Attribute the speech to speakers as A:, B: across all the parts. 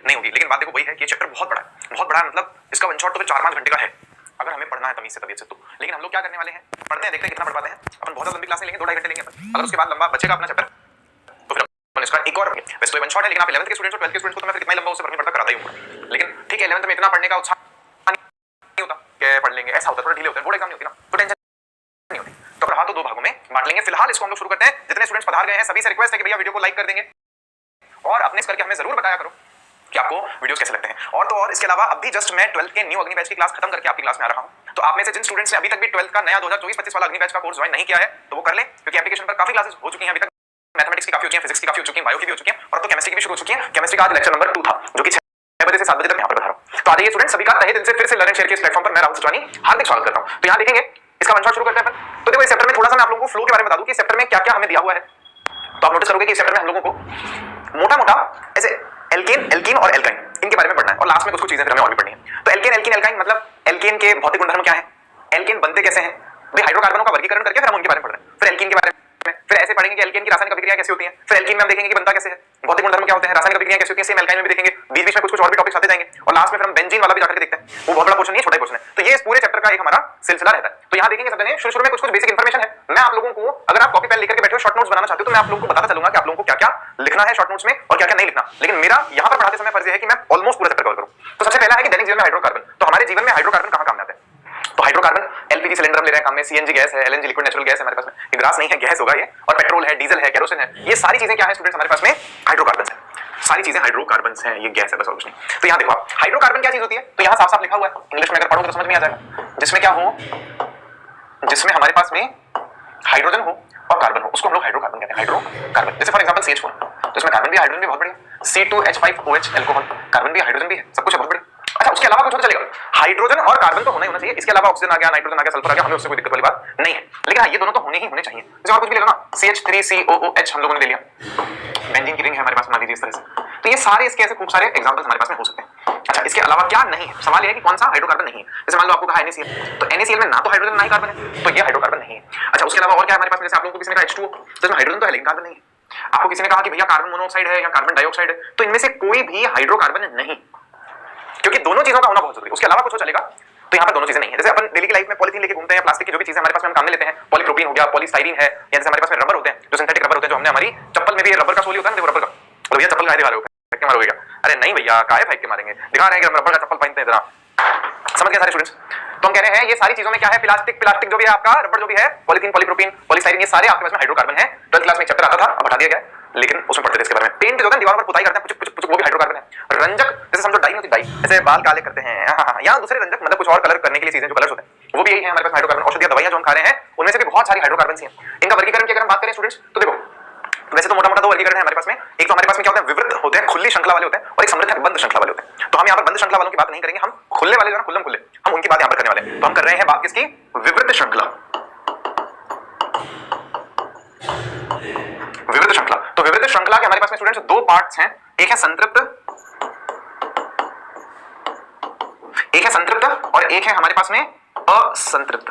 A: नहीं होगी। लेकिन बात देखो वही है कि ये चैप्टर बहुत बड़ा है, बहुत बड़ा मतलब इसका वन शॉट तो 4-5 घंटे का है अगर हमें पढ़ना है तमीज से तबीयत से तो। लेकिन हम लोग क्या करने वाले हैं, पढ़ते हैं, देखते हैं कितना पढ़ पाते हैं। अपन बहुत लंबी क्लास लेंगे, 2-2.5 घंटे लेंगे अपन। अगर उसके बाद लंबा बचेगा अपना चैप्टर तो फिर अपन इसका एक और वैसे तो वन शॉट है, लेकिन आप 11th के स्टूडेंट्स और 12th के स्टूडेंट्स को तो मैं फिर कितना ही लंबा उससे पढ़ने पड़ता कराता ही हूं। लेकिन ठीक है 11th में इतना पढ़ने का उत्साह नहीं होता कि पढ़ लेंगे, ऐसा होता है, थोड़ा ढीले होते हैं, बोर्ड एग्जाम नहीं होती ना तो टेंशन नहीं होती। तो पढ़ा तो 2 भागों में बांट लेंगे। फिलहाल इसको हम लोग शुरू करते हैं। जितने स्टूडेंट्स पधार गए हैं सभी से रिक्वेस्ट है कि भैया वीडियो को लाइक कर देंगे और अपने करके हमें जरूर बताया करो कि आपको वीडियोस कैसे लगते हैं। और तो और इसके अलावा अभी जस्ट मैं 12th के न्यू अग्नि बैच की क्लास खत्म करके आपकी क्लास में आ रहा हूं। तो आप में से जिन स्टूडेंट्स ने अभी तक भी 12th का नया 2024-25 वाला अग्नि बैच का कोर्स ज्वाइन नहीं किया है तो वो कर ले, क्योंकि एप्लीकेशन पर काफी क्लासेस हो चुकी हैं अभी तक। मैथमेटिक्स की काफी हो चुकी हैं, फिजिक्स की काफी हो चुकी हैं, बायो की भी हो चुकी हैं और तो केमिस्ट्री की भी शुरू हो चुकी है। केमिस्ट्री का आज लेक्चर नंबर 2 था जो कि 6 बजे से 7 बजे तक यहां पर बता रहा हूं। तो आ जाइए स्टूडेंट्स, सभी का तहे दिल से फिर से लर्न एंड शेयर के इस प्लेटफॉर्म पर मैं राहुल सचवानी हार्दिक स्वागत करता हूं। तो यहां देखेंगे इसका वन शॉट शुरू करते हैं अपन। तो देखो इस चैप्टर में थोड़ा सा मैं आप लोगों को फ्लो के बारे में बता दूं कि इस चैप्टर में क्या-क्या हमें दिया हुआ है। तो आप नोटिस करोगे कि इस चैप्टर में हम लोगों को मोटा-मोटा ऐसे एल्केन और एल्काइन इनके बारे में पढ़ना है और लास्ट में कुछ चीजें फिर हमें और भी पढ़नी है। तो एल्केन मतलब एल्केन के भौतिक गुणधर्म क्या है, एल्केन बनते कैसे हैं, भाई हाइड्रोकार्बनों का वर्गीकरण करके फिर हम उनके बारे में पढ़ रहे हैं। फिर एल्केन के बारे में फिर ऐसे पढ़ेंगे कि एल्केन की रासायनिक अभिक्रिया कैसे होती है। फिर एल्केन में हम देखेंगे कि बनता कैसे है, भौतिक गुणधर्म क्या होते हैं, रासायनिक अभिक्रिया कैसे होती है, सेम एल्काइन में भी देखेंगे। बीच-बीच में कुछ और भी टॉपिक्स आते जाएंगे और लास्ट में फिर हम बेंजीन वाला भी जाकर के देखते हैं। वो बहुत बड़ा क्वेश्चन नहीं है, छोटा क्वेश्चन है। तो ये इस पूरे चैप्टर का एक हमारा सिलसिला रहता है। तो यहां देखेंगे सब जने शुरू में कुछ बेसिक इंफॉर्मेशन है। मैं आप लोगों को, अगर आप कॉपी पेन लेकर के बैठे हो शॉर्ट नोट्स बनाना चाहते हो तो मैं आप लोगों को बताता चलूंगा कि आप लोगों को क्या-क्या लिखना है शॉर्ट नोट्स में और क्या-क्या नहीं लिखना। लेकिन मेरा यहां पर पढ़ाते समय फर्ज है कि मैं ऑलमोस्ट पूरा चैप्टर कवर करूं। तो सबसे पहला है कि दैनिक जीवन में हाइड्रोकार्बन। तो हमारे जीवन में हाइड्रोकार्बन कहां काम में आते हैं। तो हाइड्रोकार्बन एलपीजी सिलेंडर हम ले रहे हैं काम में, सीएनजी गैस है, एलएनजी लिक्विड नेचुरल गैस है हमारे पास में, ये ग्रास नहीं है गैस होगा ये, और पेट्रोल है, डीजल है, केरोसिन है, ये सारी चीजें क्या है स्टूडेंट्स हमारे पास में हाइड्रोकार्बन है। सारी चीजें हाइड्रोकार्बन हैं, ये गैस है बस और कुछ नहीं। तो यहां देखो आप हाइड्रोकार्बन क्या चीज होती है, तो यहां साफ-साफ लिखा हुआ है, इंग्लिश में अगर पढ़ोगे तो समझ में आ जाएगा। जिसमें क्या हो, जिसमें हमारे पास में हाइड्रोजन हो और कार्बन हो उसको हम लोग हाइड्रोकार्बन कहते हैं। हाइड्रोकार्बन जैसे फॉर एग्जांपल CH4 तो इसमें कार्बन भी हाइड्रोजन भी बहुत बढ़िया, C2H5OH अल्कोहल कार्बन भी हाइड्रोजन भी है, सब कुछ है बहुत बढ़िया। अच्छा उसके अलावा कुछ और चलेगा, हाइड्रोजन और कार्बन तो होना ही होना चाहिए, इसके अलावा ऑक्सीजन आ गया, नाइट्रोजन आ गया, सल्फर आ गया, हमें उससे कोई दिक्कत वाली बात नहीं है। लेकिन हाँ ये दोनों तो होने ही होने चाहिए। जैसे और कुछ भी ले लो ना, CH3COOH हम लोगों ने ले लिया, बेंजीन की रिंग है हमारे पास मान लीजिए इस तरह से। तो ये सारे इसके ऐसे खूब सारे एग्जांपल्स हमारे पास में हो सकते हैं। अच्छा इसके अलावा क्या नहीं है, सवाल ये है कि कौन सा हाइड्रोकार्बन नहीं है। जैसे मान लो आपको कहा NaCl, तो NaCl में ना तो हाइड्रोजन ना ही कार्बन है, तो ये हाइड्रोकार्बन नहीं है। अच्छा उसके अलावा और क्या है हमारे पास, जैसे आप लोगों को किसी ने कहा H2O, तो इसमें हाइड्रोजन तो है लेकिन कार्बन नहीं है। आपको किसी ने कहा कि भैया कार्बन मोनोऑक्साइड है या कार्बन डाइऑक्साइड है, तो इनमें से कोई भी हाइड्रोकार्बन नहीं, क्योंकि दोनों चीजों का होना बहुत जरूरी है। उसके अलावा कुछ और चलेगा तो यहाँ पर दोनों चीजें नहीं है। जैसे अपन डेली की लाइफ में पॉलीथीन लेके घूमते हैं, प्लास्टिक की जो भी चीजें हमारे पास में हम काम में लेते हैं, पॉलीप्रोपीन हो गया, पॉलीस्टाइरीन है, या जैसे हमारे पास में रबर होते हैं जो सिंथेटिक रबर होते हैं, जो हमने हमारी चप्पल में भी रबर का सोली होता है ना, देखो रबर का, तो भैया चप्पल काहे दिखा रहे हो, फेंक के मारोगे क्या? अरे नहीं भैया काहे फेंक के मारेंगे, दिखा रहे हैं कि हम रबर का चप्पल पहनते हैं। जरा समझ गए सारे स्टूडेंट्स। तो हम कह रहे हैं ये सारी चीजों में क्या है, प्लास्टिक जो भी है आपका, रबर जो भी है, पॉलीथीन, पॉलीप्रोपीन, पॉलीस्टाइरीन, ये सारे आपके पास में हाइड्रोकार्बन है। 12th क्लास में एक चैप्टर आता था, अब हटा दिया गया, लेकिन उसमें पढ़ते थे इसके बारे में। पेंट जो होता है दीवारों पर पुताई करते हैं, कुछ वो भी हाइड्रोकार्बन है। रंजक जैसे समझो डाई होती है, डाई जैसे बाल काले करते हैं, यहाँ दूसरे रंजक मतलब कुछ और कलर करने के लिए चीजें जो कलर्स होते हैं वो भी यही है हमारे पास हाइड्रोकार्बन। औषधीय दवाइयां जो हम खा रहे हैं उनमें से भी बहुत सारी हाइड्रोकार्बन हैं। इनका वर्गीकरण की अगर हम बात करें स्टूडेंट्स तो देखो वैसे तो मोटा-मोटा दो वर्गीकरण है हमारे पास में। एक तो हमारे पास में क्या होता है, विवृत होते हैं, खुली श्रृंखला वाले होते हैं, और एक समृद्ध है, बंद श्रृंखला वाले होते हैं। तो हम यहाँ पर बंद श्रृंखला वालों की बात नहीं करेंगे, हम खुले वाले जो ना खुल्लम खुले, हम उनकी बात यहाँ पर करने वाले हैं। तो हम कर रहे हैं बात किसकी, विवृत श्रृंखला। विवृत श्रृंखला, तो विवृत श्रृंखला के हमारे पास में स्टूडेंट्स दो पार्ट्स हैं, एक है संतृप्त और एक है हमारे पास में असंतृप्त।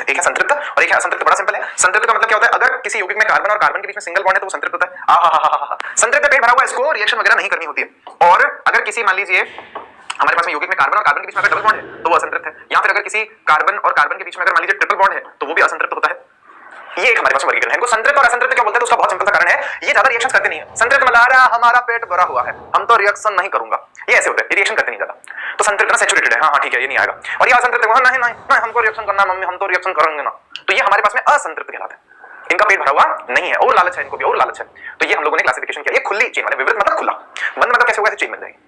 A: एक है संतृप्त और एक है असंतृप्त। बड़ा सिंपल है। संतृप्त का मतलब क्या होता है, अगर किसी यौगिक में कार्बन और कार्बन के बीच में सिंगल बॉन्ड है तो वो संतृप्त होता है। संतृप्त पेट भरा हुआ है, इसको रिएक्शन वगैरह नहीं करनी होती है। और अगर किसी मान लीजिए हमारे पास में यौगिक में कार्बन और कार्बन के बीच में अगर डबल बॉन्ड है तो वो असंतृप्त है, या फिर अगर किसी कार्बन और कार्बन के बीच में अगर मान लीजिए ट्रिपल बॉन्ड है तो वो भी असंतृप्त होता है। ये एक हमारे पास वर्गीकरण है। इनको संतृप्त और असंतृप्त क्यों बोलते हैं, तो उसका बहुत सिंपल सा कारण है, ये ज्यादा रिएक्शन करते नहीं है। संतृप्त मतलब हमारा पेट भरा हुआ है, हम तो रिएक्शन नहीं करूंगा, ये ऐसे होता है, ये रिएक्शन करते नहीं ज्यादा। तो संतृप्त सैचुरेटेड है, हाँ ठीक है ये नहीं आएगा। और ये असंतृप्त नहीं नहीं नहीं हमको रिएक्शन करना मम्मी, हम तो रिएक्शन करेंगे ना, तो ये हमारे पास में असंतृप्त कहलाता है। इनका पेट भरा हुआ नहीं है और लालच है, इनको भी और लालच है। तो ये हम लोगों ने क्लासिफिकेशन किया, ये खुली चेन वाले। विवृत मतलब खुला, बंद मतलब कैसे होगा, ऐसे चेन बन जाएगी।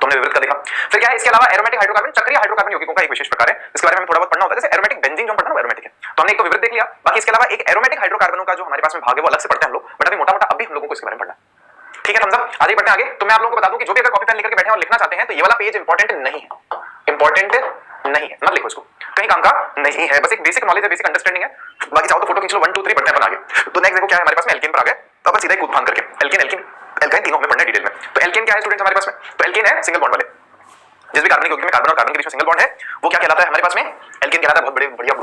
A: तुमने विवृत का देखा। फिर क्या है, इसके अलावा एरोमेटिक हाइड्रोकार्बन, चक्रीय हाइड्रोकार्बन यौगिकों का एक विशेष प्रकार है, इसके बारे में थोड़ा बहुत पढ़ना होता है। जैसे एरोमेटिक बेंजीन जो हम पढ़ना है एरोमेटिक है, तो हमने एक तो विवृत देख लिया। बाकी इसके अलावा एक एरोमेटिक हाइड्रोकार्बनों का जो हमारे पास में भाग है वो अलग से पढ़ते हैं हम लोग, बट अभी मोटा-मोटा अभी हम लोगों को इसके बारे में पढ़ना है। ठीक है समझा, आगे बढ़ते हैं आगे। तो मैं आप लोगों को बता दूं कि जो भी अगर कॉपी पेन लेकर के बैठे हैं और लिखना चाहते हैं तो ये वाला पेज इंपॉर्टेंट नहीं है, इंपॉर्टेंट नहीं है, मत लिखो इसको, कहीं काम का नहीं है, बस एक बेसिक नॉलेज है, बेसिक अंडरस्टैंडिंग है। बाकी चाहो तो फोटो खींच लो, 1 2 3 बढ़ते हैं अपन आगे। तो नेक्स्ट देखो क्या है हमारे पास में, एल्केन पर आ गए, तो अपन सीधा ही कूद फान करके एल्केन तीनों में पढ़ना है डिटेल में। तो एल्केन क्या है स्टूडेंट्स हमारे पास में, तो एल्केन है सिंगल बॉन्ड वाले। जिस भी कार्बनिक यौगिक में कार्बन और कार्बन के बीच में सिंगल बॉन्ड है वो क्या कहलाता है हमारे पास में, एल्केन कहलाता है। बहुत बढ़िया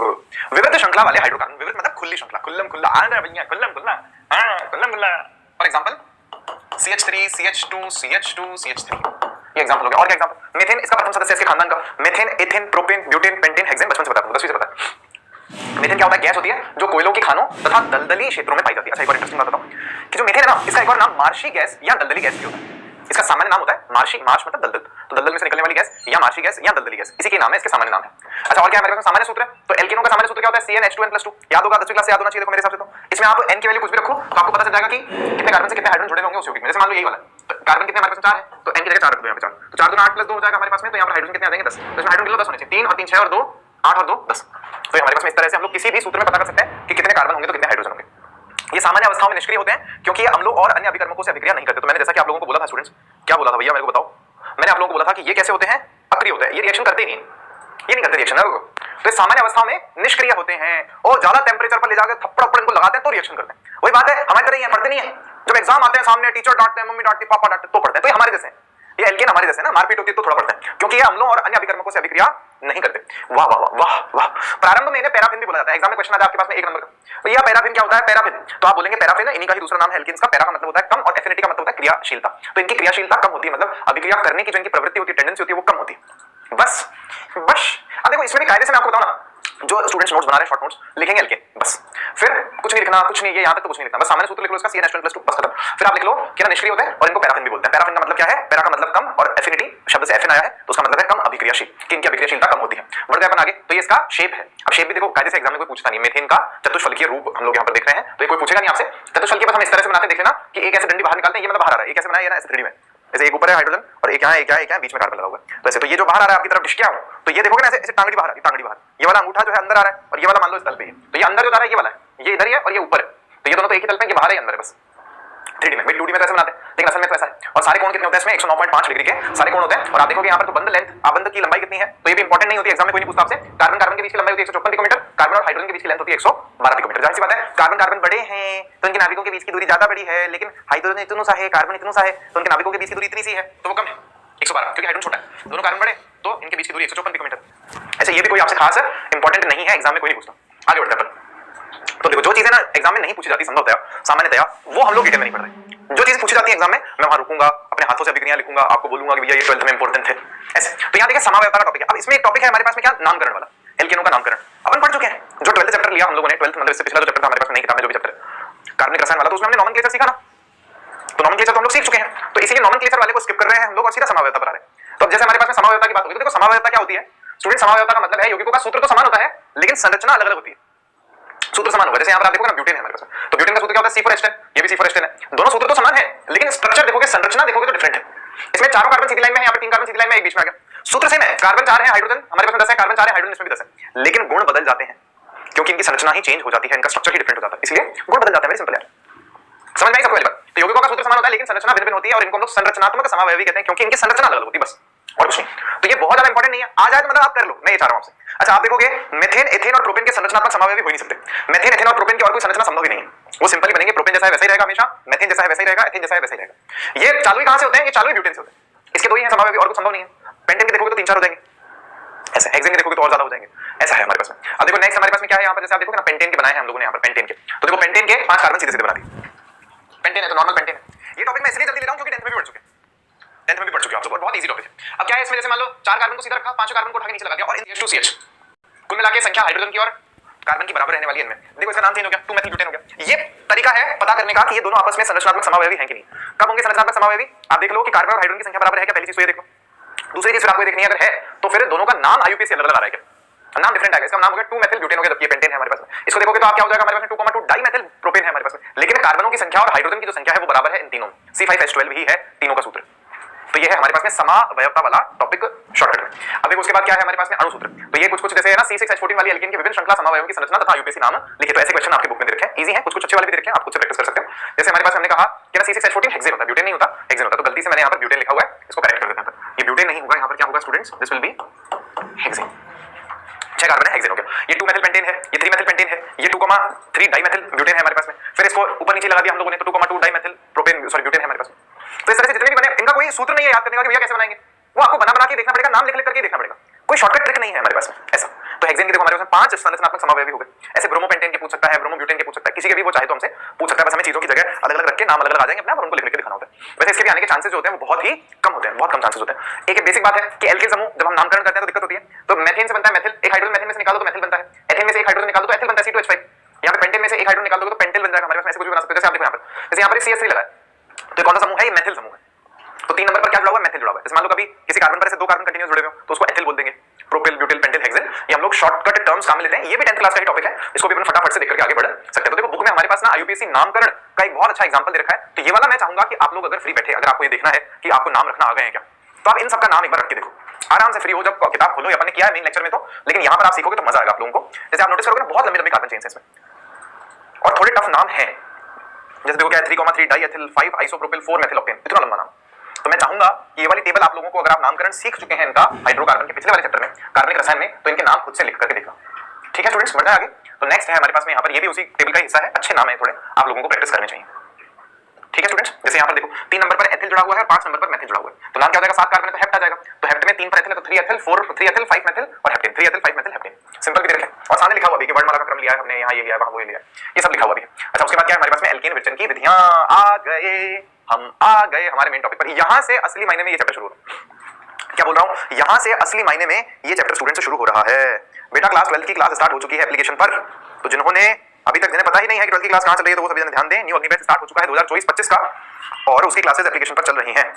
A: विवृत श्रृंखला वाले हाइड्रोकार्बन। विवृत मतलब खुली श्रृंखला, खुल्लम खुल्ला, खुल्लम खुल्ला, for example CH3 CH2 CH2 CH3, ये एग्जांपल हो गया। और क्या एग्जांपल, मीथेन इसका प्रथम सदस्य इसके खानदान का, methane, ethane, propane, butane, pentane, hexane, बचपन से बताता हूं, 10वीं से पता है। मीथेन क्या होता है, गैस होती है जो कोयलों की खानों तथा दलदली क्षेत्रों में पाई जाती है। अच्छा एक और इंटरेस्टिंग बात बताऊं कि जो मीथेन है ना, इसका एक और नाम मार्शी गैस या दलदली गैस भी होता है। इसका सामान्य नाम होता है मार्शी, मार्श मतलब दलदल, तो दलदल में से निकलने वाली गैस या मार्शी गैस या दलदली गैस, इसी के नाम है, इसके सामान्य नाम है। अच्छा और क्या है हमारे पास सामान्य सूत्र है, तो एल्केनों का सामान्य सूत्र क्या होता है, CnH2n+2, याद होगा 10वीं क्लास से याद होना चाहिए। देखो मेरे हिसाब से तो इसमें आप n की वैल्यू कुछ भी रखो तो आपको पता चल जाएगा कि कितने कार्बन से कितने हाइड्रोजन जुड़े होंगे उस यौगिक में। जैसे मान लो यही वाला तो कार्बन कितने हमारे पास 4 है, तो n की जगह 4 रख दो यहाँ पे 4, तो 4 दूना 8 + 2 हो जाएगा हमारे पास में, तो यहाँ पर हाइड्रोजन कितने आ जाएंगे 10, तो इसमें हाइड्रोजन किलो 10 होने चाहिए, 3 और 3 6 और 2 8 और 2 10, तो हमारे पास में इस तरह से हम लोग किसी भी सूत्र में पता कर सकते हैं कि कितने कार्बन होंगे तो कितने हाइड्रोजन होंगे। ये सामान्य अवस्थाओं में निष्क्रिय होते हैं क्योंकि ये अम्लों और अन्य अभिकर्मकों से अभिक्रिया नहीं करते। तो मैंने जैसा कि आप लोगों को बोला था स्टूडेंट्स, क्या बोला था भैया मेरे को बताओ, मैंने आप लोगों को बोला था कि ये कैसे होते हैं, अक्रिय होते हैं, ये रिएक्शन करते नहीं, ये नहीं करते रिएक्शन, तो सामान्य अवस्थाओं में निष्क्रिय होते हैं और ज्यादा टेंपरेचर पर ले जाकर थप्पड़ इनको लगाते हैं तो रिएक्शन करते हैं। वही बात है हमारे तरह ही है, पढ़ते नहीं है, जब एग्जाम आते हैं सामने टीचर डांटते हैं, मम्मी डांटती, पापा डांटते तो पढ़ते हैं, तो ये हमारे जैसे हैं, ये एल्केन हमारे जैसे ना, मारपीट होती है तो थोड़ा पढ़ते हैं क्योंकि ये अम्लों और अन्य अभिकर्मकों से अभिक्रिया नहीं करते। वाह वाह वाह वाह। प्रारंभ में इन्हें पैराफिन भी बोला जाता है, एग्जाम में क्वेश्चन आता है आपके पास में 1 नंबर का, भैया पैराफिन क्या होता है, पैराफिन, तो आप बोलेंगे पैराफिन इन्हीं का ही दूसरा नाम है एल्केन्स का। पैरा का मतलब होता है कम और एफिनिटी का मतलब होता है क्रियाशीलता, तो इनकी क्रियाशीलता कम होती है, मतलब अभिक्रिया करने की जो इनकी प्रवृत्ति होती है, टेंडेंसी होती है, वो कम होती है। बस बस अब देखो इसमें भी कायदे से मैं आपको बताऊं ना, जो स्टूडेंट्स नोट्स बना रहे हैं शॉर्ट नोट्स लिखेंगे एल्केन, बस फिर कुछ नहीं लिखना, कुछ नहीं, ये यहां तक तो कुछ नहीं लिखना, बस सामान्य सूत्र लिख लो इसका CnH2n+2 बस खत्म। फिर आप लिख लो कि ना निष्क्रिय होते हैं और इनको पैराफिन भी बोलते हैं। पैराफिन का मतलब क्या है, पैरा का मतलब कम और एफिनिटी शब्द से एफिन आया है तो उसका मतलब है कम अभिक्रियाशील, कि इनकी अभिक्रियाशीलता कम होती है। बढ़ गए अपन आगे, तो ये इसका शेप है। अब शेप भी देखो कायदे से एग्जाम में कोई पूछता नहीं, मेथेन का चतुष्फलकीय रूप हम लोग यहां पर देख रहे हैं, तो ये कोई पूछेगा नहीं आपसे। चतुष्फलकीय बस हम इस तरह से बनाते हैं, देख लेना कि एक ऐसे डंडी बाहर निकालते हैं, ये मतलब बाहर आ रहा है, एक ऐसे बनाया ना ऐसे 3D में, जैसे एक ऊपर है हाइड्रोजन और एक यहाँ एक यहाँ बीच में कार्बन लगा हुआ है, तो ऐसे, तो ये जो बाहर आ रहा है आपकी तरफ डिस्किया हो, तो ये देखोगे ना ऐसे टांगड़ी बाहर, टांगड़ी बाहर, ये वाला अंगूठा जो है अंदर आ रहा है और ये वाला मान लो इस तल पे है, तो ये अंदर जो जा रहा है ये वाला है, ये इधर ही है और ये ऊपर है, तो ये दोनों तो एक ही तल पे, ये बाहर है अंदर है बस 3D में। भाई 2D में तो ऐसे बनाते हैं लेकिन असल में तो ऐसा है। और सारे कोण कितने होते हैं इसमें, 109.5 डिग्री के सारे कोण होते हैं। और आप देखोगे यहाँ पर तो बंध लेंथ, आबंध की लंबाई कितनी है, तो ये भी इंपॉर्टेंट नहीं होती, एग्जाम में कोई नहीं पूछता आपसे। कार्बन कार्बन के बीच की लंबाई होती है 154 पिकोमीटर, कार्बन और हाइड्रोजन के बीच की लेंथ होती है 112 पिकोमीटर। जाहिर सी बात है कार्बन कार्बन बड़े हैं तो इनके नाभिकों के बीच की दूरी ज्यादा बड़ी है, लेकिन हाइड्रोजन इतना सा है, कार्बन इतना सा है, तो उनके नाभिकों के बीच की दूरी इतनी सी है तो वो कम है 112, क्योंकि हाइड्रोजन छोटा है, दोनों कार्बन बड़े तो इनके बीच की दूरी 154 पिकोमीटर। ऐसे ये भी कोई आपसे खास इंपॉर्टेंट नहीं है, एग्जाम में कोई नहीं पूछता। आगे बढ़ते हैं। तो देखो जो चीजें ना एग्जाम में नहीं पूछी जाती संभवतया सामान्यतया, वो हम लोग डिटेल में नहीं पढ़ रहे। जो चीजें पूछी जाती है एग्जाम में मैं वहां रुकूंगा, अपने हाथों से अभिक्रिया लिखूंगा, आपको बोलूंगा कि भैया ये 12th में इंपॉर्टेंट थे ऐसे। तो यहाँ देखिए समावयवता का टॉपिक है। अब इसमें एक टॉपिक है हमारे पास में क्या, नामकरण वाला, एल्केनों का नामकरण अपन पढ़ चुके हैं। जो 12th चैप्टर लिया हम लोगों ने, 12th मतलब इससे पिछला जो चैप्टर था हमारे पास नई किताब में जो भी चैप्टर कार्बनिक रसायन वाला, तो उसमें हमने नॉमेनक्लेचर सीखा ना, तो नॉमेनक्लेचर तो हम लोग सीख चुके हैं, तो इसीलिए नॉमेनक्लेचर वाले को स्किप कर रहे हैं हम लोग और सीधा समावयवता पर आ रहे हैं। तो अब जैसे हमारे पास में समावयवता की बात होगी, तो देखो समावयवता क्या होती है स्टूडेंट, समावयवता का मतलब है यौगिकों का सूत्र तो समान होता है लेकिन संरचना अलग अलग होती है, सूत्र समान होगा। जैसे यहाँ पर आप देखोगे ना ब्यूटेन है हमारे पास, तो ब्यूटेन का सूत्र क्या होता है C4H10, ये भी C4H10 है, दोनों सूत्र तो समान है लेकिन स्ट्रक्चर देखोगे, संरचना देखोगे तो डिफरेंट है। इसमें चारों कार्बन सीधी लाइन में है, यहाँ पे 3 कार्बन सीधी लाइन में, एक बीच में आ गया, सूत्र सेम है, कार्बन 4 है, हाइड्रोजन हमारे पास में 10 है, कार्बन 4 है, हाइड्रोजन इसमें भी 10 है, लेकिन गुण बदल जाते हैं क्योंकि इनकी संरचना ही चेंज हो जाती है, इनका स्ट्रक्चर ही डिफरेंट हो जाता है, इसलिए गुण बदल जाते हैं। वेरी सिंपल यार, समझ में आई सबको पहली बात। तो यौगिकों का सूत्र समान होता है लेकिन संरचना भिन्न भिन्न होती है और इनको हम लोग संरचनात्मक समावयवी कहते हैं क्योंकि इनकी संरचना अलग अलग होती है, बस और कुछ नहीं। तो ये बहुत ज्यादा इंपॉर्टेंट नहीं है, आ जाए तो मतलब आप कर लो, मैं ये चाह रहा हूं आपसे। अच्छा आप देखोगे मेथेन, एथेन और प्रोपेन के संरचनात्मक समावयवी हो ही नहीं सकते, मेथेन, एथेन और प्रोपेन की और कोई संरचना संभव ही नहीं है, वो सिंपल ही बनेंगे, प्रोपेन जैसा है वैसा ही रहेगा हमेशा, मेथेन जैसा है वैसा ही रहेगा, एथेन जैसा है वैसा ही रहेगा। ये चालू ही कहां से होते हैं, ये चालू ही ब्यूटेन से होते हैं, इसके दो ही हैं समावयवी और कुछ संभव नहीं है। पेंटेन के देखोगे तो 3-4 हो जाएंगे ऐसे, हेक्सेन के देखोगे तो और ज्यादा हो जाएंगे, ऐसा है हमारे पास में। अब देखो नेक्स्ट हमारे पास में क्या है, यहाँ पर जैसे आप देखोगे ना पेंटेन के बनाए हैं हम लोगों ने यहाँ पर पेंटेन के, तो देखो पेंटेन के 5 कार्बन सीधे सीधे बना दिए, पेंटेन है तो नॉर्मल पेंटेन है। ये टॉपिक मैं इसलिए जल्दी ले रहा हूं क्योंकि 10th में भी पढ़ चुके हैं, 10th में भी पढ़ चुके हैं आप लोग, और बहुत इजी टॉपिक है। अब क्या है इसमें, जैसे मान लो 4 कार्बन को सीधा रखा, 5 कार्बन को उठा के नीचे लगा दिया और CH2CH, कुल मिला के संख्या हाइड्रोजन की और कार्बन की बराबर रहने वाली है इनमें। देखो इसका नाम चेंज हो गया, 2 मेथिल ब्यूटेन हो गया। ये तरीका है पता करने का कि ये दोनों आपस में संरचनात्मक समावयवी हैं कि नहीं। कब होंगे संरचनात्मक समावयवी, आप देख लो कि कार्बन और हाइड्रोजन की संख्या बराबर है क्या, पहली चीज तो ये देखो। दूसरी चीज फिर आपको देखनी है, अगर है तो फिर दोनों का नाम IUPAC अलग अलग आ रहा है क्या, नाम डिफरेंट आएगा। इसका नाम हो गया 2 मेथिल ब्यूटेन हो गया, जबकि ये पेंटेन है हमारे पास में। इसको देखोगे तो आप क्या हो जाएगा हमारे पास में 2,2 डाइमेथिल प्रोपेन है हमारे पास में, लेकिन कार्बनों की संख्या और हाइड्रोजन की जो संख्या है वो बराबर है इन तीनों, C5H12 ही है तीनों का सूत्र। तो ये है हमारे पास में समावयवता वाला टॉपिक शॉर्टकट में। अब देखो उसके बाद क्या है हमारे पास में अणु सूत्र, तो ये कुछ जैसे है ना C6H14 वाली एल्केन के विभिन्न श्रृंखला समावयवों की संरचना तथा IUPAC नाम लिखे, तो ऐसे क्वेश्चन आपके बुक में दे रखे हैं, इजी है, कुछ अच्छे वाले भी दे रखे हैं, आप खुद से प्रैक्टिस कर सकते हो। जैसे हमारे पास हमने कहा कि ना C6H14 हेक्सेन होता है, ब्यूटेन नहीं होता, हेक्सेन होता है, तो गलती से मैंने यहाँ पर ब्यूटेन लिखा हुआ है, इसको करेक्ट कर देते हैं। ये ब्यूटेन नहीं होगा, यहाँ पर क्या होगा students, this will be hexane. 6 carbon है, हेक्सेन हो गया। ये 2 मेथिल पेंटेन है, ये 3 मेथिल पेंटेन है, ये 2,3 डाइमेथिल ब्यूटेन है हमारे पास में। फिर इसको ऊपर नीचे लगा दिया हम लोगों ने, तो 2,2 डाइमेथिल प्रोपेन सॉरी ब्यूटेन है हमारे पास में। तो इस तरह से जितने भी बने, इनका कोई सूत्र नहीं है याद करने का कि भैया कैसे बनाएंगे, वो आपको बना बना के देखना पड़ेगा, नाम लिख लिख करके देखना पड़ेगा, कोई शॉर्टकट ट्रिक नहीं है हमारे पास में ऐसा। तो तो हेक्सेन के देखो हमारे पास 5 संरचनात्मक समावयवी हो गए। ऐसे ब्रोमोपेंटेन के पूछ सकता है, ब्रोमोब्यूटेन के पूछ सकता है, किसी के भी वो चाहे तो हमसे पूछ सकता है। बस हमें चीजों की जगह अलग-अलग रख के नाम अलग-अलग आ जाएंगे अपने आप और उनको लिख के दिखाना होता है। वैसे इसके भी आने के चांसेस जो होते हैं वो बहुत ही कम होते हैं, बहुत कम चांसेस होते हैं। एक बेसिक बात है कि एल्किल समूह जब हम नामकरण करते हैं तो दिक्कत होती है। तो मेथेन से बनता है मेथिल, एक हाइड्रोजन मेथेन में से निकालो तो मेथिल बनता है, एथेन में से एक हाइड्रोजन निकालो तो एथिल बनता है C2H5। यहाँ पे पेंटेन में से एक हाइड्रोजन निकाल दोगे तो पेंटेल बन जाएगा हमारे पास। ऐसे कुछ भी बना सकते हो। जैसे आप देखो यहाँ पर, जैसे यहाँ पर CH3 लगा है तो कौन सा समूह है? ये मेथिल समूह है। तो 3 नंबर पर क्या जुड़ा हुआ है? मेथिल जुड़ा हुआ है। जैसे मान लो कभी किसी कार्बन पर ऐसे 2 कार्बन कंटीन्यूअस जुड़े हुए हो तो उसको एथिल बोल देंगे, प्रोपिल, ब्यूटिल, पेंटिल, हेक्सेन। ये हम लोग शॉर्टकट टर्म्स काम में लेते हैं। ये भी 10th क्लास का ही टॉपिक है, इसको भी अपन फटाफट से देख करके आगे बढ़ सकते हैं। तो देखो बुक में हमारे पास ना IUPAC नामकरण का एक बहुत अच्छा एग्जांपल दे रखा है। तो ये वाला मैं चाहूंगा कि आप लोग अगर फ्री बैठे, अगर आपको ये देखना है कि आपको नाम रखना आ गए हैं क्या, तो आप इन सब का नाम एक बार रख के देखो, आराम से फ्री हो। जब किताब खोलो, अपन ने किया है मेन लेक्चर में तो, लेकिन यहाँ पर आप सीखोगे तो मजा आएगा आप लोगों को। जैसे आप नोटिस करोगे ना, बहुत लंबे कार्बन चेन्स है इसमें और थोड़े टफ नाम है। जैसे देखो क्या है, 3,3 डाइएथिल, 5 आइसोप्रोपिल, 4 मेथिल ऑक्टेन, इतना लंबा नाम। तो मैं चाहूंगा ये वाली टेबल आप लोगों को, अगर आप नामकरण सीख चुके हैं इनका हाइड्रोकार्बन के पिछले वाले चैप्टर में कार्बनिक रसायन में, तो इनके नाम खुद से लिख करके देखना। ठीक है स्टूडेंट्स, बढ़ना आगे। तो नेक्स्ट है हमारे पास में यहाँ पर, ये भी उसी टेबल का हिस्सा है, अच्छे नाम है थोड़े, आप लोगों को प्रैक्टिस करने चाहिए। ठीक है स्टूडेंट्स, जैसे यहाँ पर देखो 3 नंबर पर एथिल जुड़ा हुआ है, 5 नंबर पर मेथिल जुड़ा हुआ है, तो नाम क्या हो जाएगा? 7 कार्बन है तो हेप्ट आ जाएगा। तो हेप्ट में 3 पर एथिल है तो 3 एथिल, 4 3 एथिल, 5 मेथिल और heptane, 3 ethyl, 5 methyl, heptane. Simple भी दे रखे और सामने लिखा हुआ भी कि वर्णमाला का क्रम लिया है हमने, यहाँ ये लिया है, वहाँ वो लिया है, ये सब लिखा हुआ भी है। अच्छा, उसके बाद क्या है हमारे पास में? एल्केन विरचन की विधियां। आ गए, हम आ गए हमारे मेन टॉपिक पर। यहाँ से असली मायने में ये चैप्टर शुरू हो रहा है। क्या बोल रहा हूँ? यहाँ से असली मायने में ये चैप्टर स्टूडेंट से शुरू हो रहा है। बेटा क्लास 12 की क्लास स्टार्ट हो चुकी है एप्लीकेशन पर, तो जिन्होंने अभी तक जिन्हें पता ही नहीं है कि 12 की क्लास कहाँ चल रही है, तो वो सभी जन ध्यान दें। न्यू अग्निवेश स्टार्ट हो चुका है 2024-25 का और उसकी क्लासेस एप्लीकेशन पर चल रही हैं।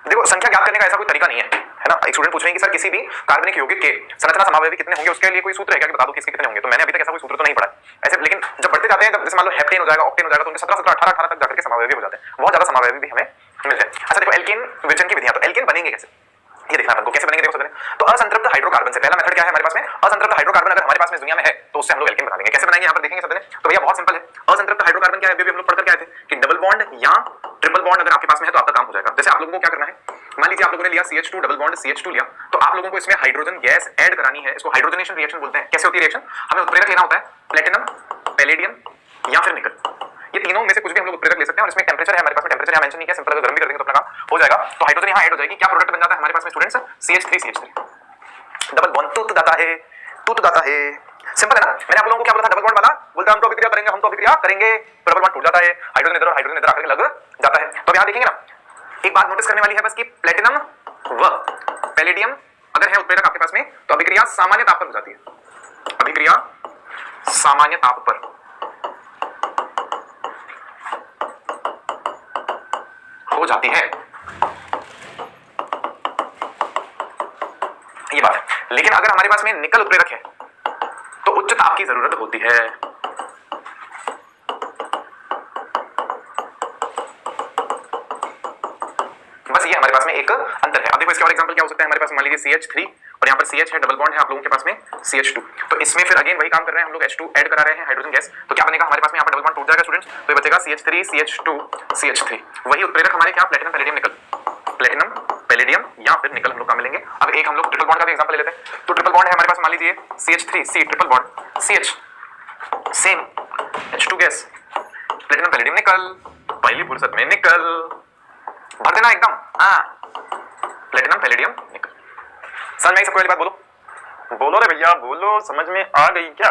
A: देखो संख्या ज्ञात करने का ऐसा कोई तरीका नहीं है ना। एक स्टूडेंट पूछ रहे हैं कि सर किसी भी कार्बनिक यौगिक के संरचना समावयवी कितने होंगे, उसके लिए कोई सूत्र है क्या कि बता दो किसके कितने होंगे? तो मैंने अभी तक ऐसा कोई सूत्र तो नहीं पढ़ा ऐसे, लेकिन जब बढ़ते जाते हैं, जब जैसे मान लो हेप्टेन हो जाएगा, ऑक्टेन हो जाएगा, तो उनके 17 17 18 तक जाकर के समावयवी हो जाते हैं। बहुत ज्यादा समावयवी भी हमें मिलते हैं। अच्छा देखो एल्केन विरचन की विधियां, तो एल्केन बनेंगे कैसे ये देखना है हमको। कैसे बनेंगे देखो सबने, तो असंतृप्त हाइड्रोकार्बन से पहला मेथड क्या है हमारे पास में? असंतृप्त हाइड्रोकार्बन अगर हमारे पास में दुनिया में है तो उससे हम लोग एल्केन बना लेंगे। कैसे बनाएंगे यहाँ पर देखेंगे सबने। तो भैया बहुत सिंपल है। असंतृप्त हाइड्रोकार्बन क्या है? अभी हम लोग पढ़कर क्या आए थे कि डबल बॉन्ड या ट्रिपल बॉन्ड अगर आपके पास में है तो आपका काम हो जाएगा। जैसे आप लोगों को क्या करना है, मान लीजिए आप लोगों ने लिया CH2 डबल बॉन्ड CH2 लिया, तो आप लोगों को इसमें हाइड्रोजन गैस ऐड करानी है। इसको हाइड्रोजनेशन रिएक्शन बोलते हैं। कैसे होती है रिएक्शन? हमें उत्प्रेरक लेना होता है प्लेटिनम, पैलेडियम या फिर निकल। ये तीनों में से कुछ भी हम लोग उत्प्रेरक ले सकते हैं और इसमें टेंपरेचर है हमारे पास में, टेंपरेचर यहाँ मेंशन नहीं किया, सिंपल अगर गर्म भी कर देंगे तो अपना काम हो जाएगा। तो हाइड्रोजन यहाँ ऐड हो जाएगी। क्या प्रोडक्ट बन जाता है हमारे पास में स्टूडेंट्स? CH3 डबल बॉन्ड टूट जाता है, टूट जाता है। सिंपल है ना। मैंने आप लोगों को क्या बोला था? डबल बॉन्ड वाला बोलता हम तो अभिक्रिया करेंगे, हम तो अभिक्रिया करेंगे, डबल बॉन्ड टूट जाता है, हाइड्रोजन इधर और हाइड्रोजन इधर आकर लग जाता है। तो यहाँ देखेंगे ना, एक बात नोटिस करने वाली है बस कि प्लेटिनम व पैलेडियम अगर है उत्प्रेरक आपके पास में तो अभिक्रिया सामान्य ताप पर हो जाती है। अभिक्रिया सामान्य ताप पर हो जाती है, ये बात है। लेकिन अगर हमारे पास में निकल उत्प्रेरक है तो उच्च ताप की जरूरत होती है। बस ये हमारे पास में एक अंतर है। अब देखो इसका और एग्जांपल क्या हो सकता है हमारे पास, मान लीजिए CH3 और यहाँ पर CH है, डबल बॉन्ड है आप लोगों के पास में CH2, तो इसमें फिर अगेन वही काम कर रहे हैं हम लोग, H2 ऐड करा रहे हैं हाइड्रोजन गैस। तो क्या बनेगा हमारे पास में? यहाँ पर डबल बॉन्ड टूट जाएगा स्टूडेंट्स, तो ये बचेगा CH3 CH2 CH3। वही उत्प्रेरक हमारे क्या? प्लेटिनम पैलेडियम निकल, प्लेटिनम पैलेडियम या फिर निकल हम लोग काम में लेंगे। अब एक हम लोग ट्रिपल बॉन्ड का भी एग्जांपल ले लेते हैं। तो ट्रिपल बॉन्ड है हमारे पास, मान लीजिए CH3 C triple bond CH same H2 gas, platinum palladium निकल, पहली फुर्सत में निकल भर देना एकदम। हाँ, प्लेटिनम पैलेडियम निकल। समझ में सबको वाली बात? बोलो बोलो रे भैया बोलो, समझ में आ गई क्या?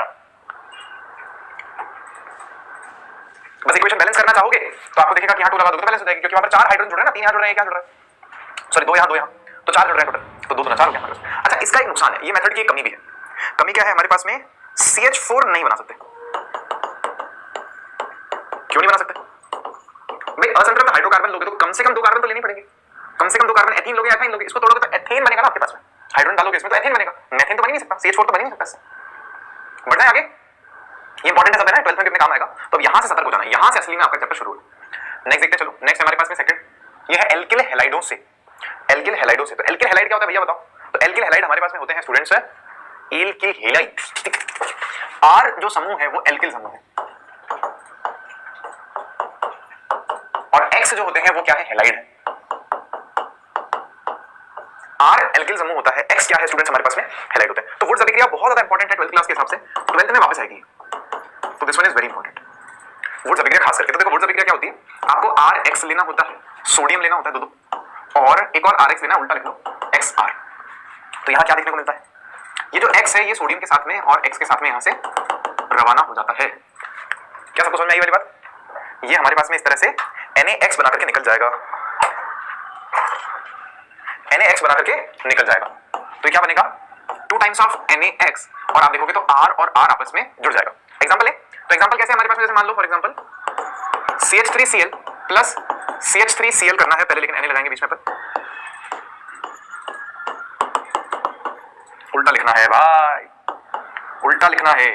A: बस इक्वेशन बैलेंस करना चाहोगे तो आपको दिखेगा कि यहाँ 2 लगा दोगे तो बैलेंस हो जाएगी, क्योंकि वहां पर 4 हाइड्रोजन जुड़ रहे हैं ना, 3 यहाँ जुड़ रहे हैं, क्या जुड़ रहा है? सॉरी 2 यहाँ 2 यहाँ, तो 4 जुड़ रहे हैं टोटल, तो 2 तो 4 हो गया। अच्छा इसका एक नुकसान है, ये मेथड की एक कमी भी है। कमी क्या है हमारे पास में? CH4 नहीं बना सकते। क्यों नहीं बना सकते भाई? असंतृप्त हाइड्रोकार्बन लोगे तो कम से कम 2 कार्बन तो लेने पड़ेंगे, कम से कम 2 कार्बन। एथीन लोगे, एथाइन लोगे, इसको तोड़ोगे तो एथेन बनेगा ना आपके पास में। हाइड्रोजन डालोगे इसमें तो एथेन बनेगा, मेथेन तो बन ही नहीं सकता, CH4 तो बन ही नहीं सकता इससे। बढ़ना है आगे, ये इंपॉर्टेंट है सब है ना, 12th में भी अपने काम आएगा। तो अब यहां से सतर्क हो जाना है, यहां से असली में आपका चैप्टर शुरू है। नेक्स्ट देखते चलो, नेक्स्ट हमारे पास में सेकंड, ये है एल्किल हैलाइडों से। एल्किल हैलाइडों से, तो एल्किल हैलाइड क्या होता है भैया बताओ? तो एल्किल हैलाइड हमारे पास में होते हैं स्टूडेंट्स एल्किल हैलाइड। आर जो समूह है वो एल्किल समूह है और एक्स जो होते हैं वो क्या है? हैलाइड है। आर एल्किल समूह होता है, एक्स क्या है स्टूडेंट्स हमारे पास में? हैलाइड होते हैं। तो वुड्स अभिक्रिया बहुत ज्यादा इंपॉर्टेंट है 12th क्लास के हिसाब से, 12th में वापस आएगी, तो this one is very important. Wurtz अभिक्रिया खास करके, तो देखो वुड्स अभिक्रिया क्या होती है? आपको आर एक्स लेना होता है, सोडियम लेना होता है 2 और एक और आर एक्स लेना, उल्टा लिख लो XR। तो यहाँ क्या देखने को मिलता है, ये जो X है ये सोडियम के साथ में और X के साथ में यहाँ से रवाना हो जाता है। क्या सबको समझ में आई वाली बात? ये हमारे पास में इस तरह से NaX बना करके निकल जाएगा, NaX बना करके निकल जाएगा। तो ये क्या बनेगा, 2 टाइम्स ऑफ NaX, और आप देखोगे तो R और R आपस में जुड़ जाएगा। एग्जांपल है, तो एग्जांपल कैसे हमारे पास में, जैसे मान लो for example CH3Cl plus CH3Cl करना है पहले, लेकिन Na लगाएंगे बीच में पर, उल्टा लिखना है भाई, उल्टा लिखना है।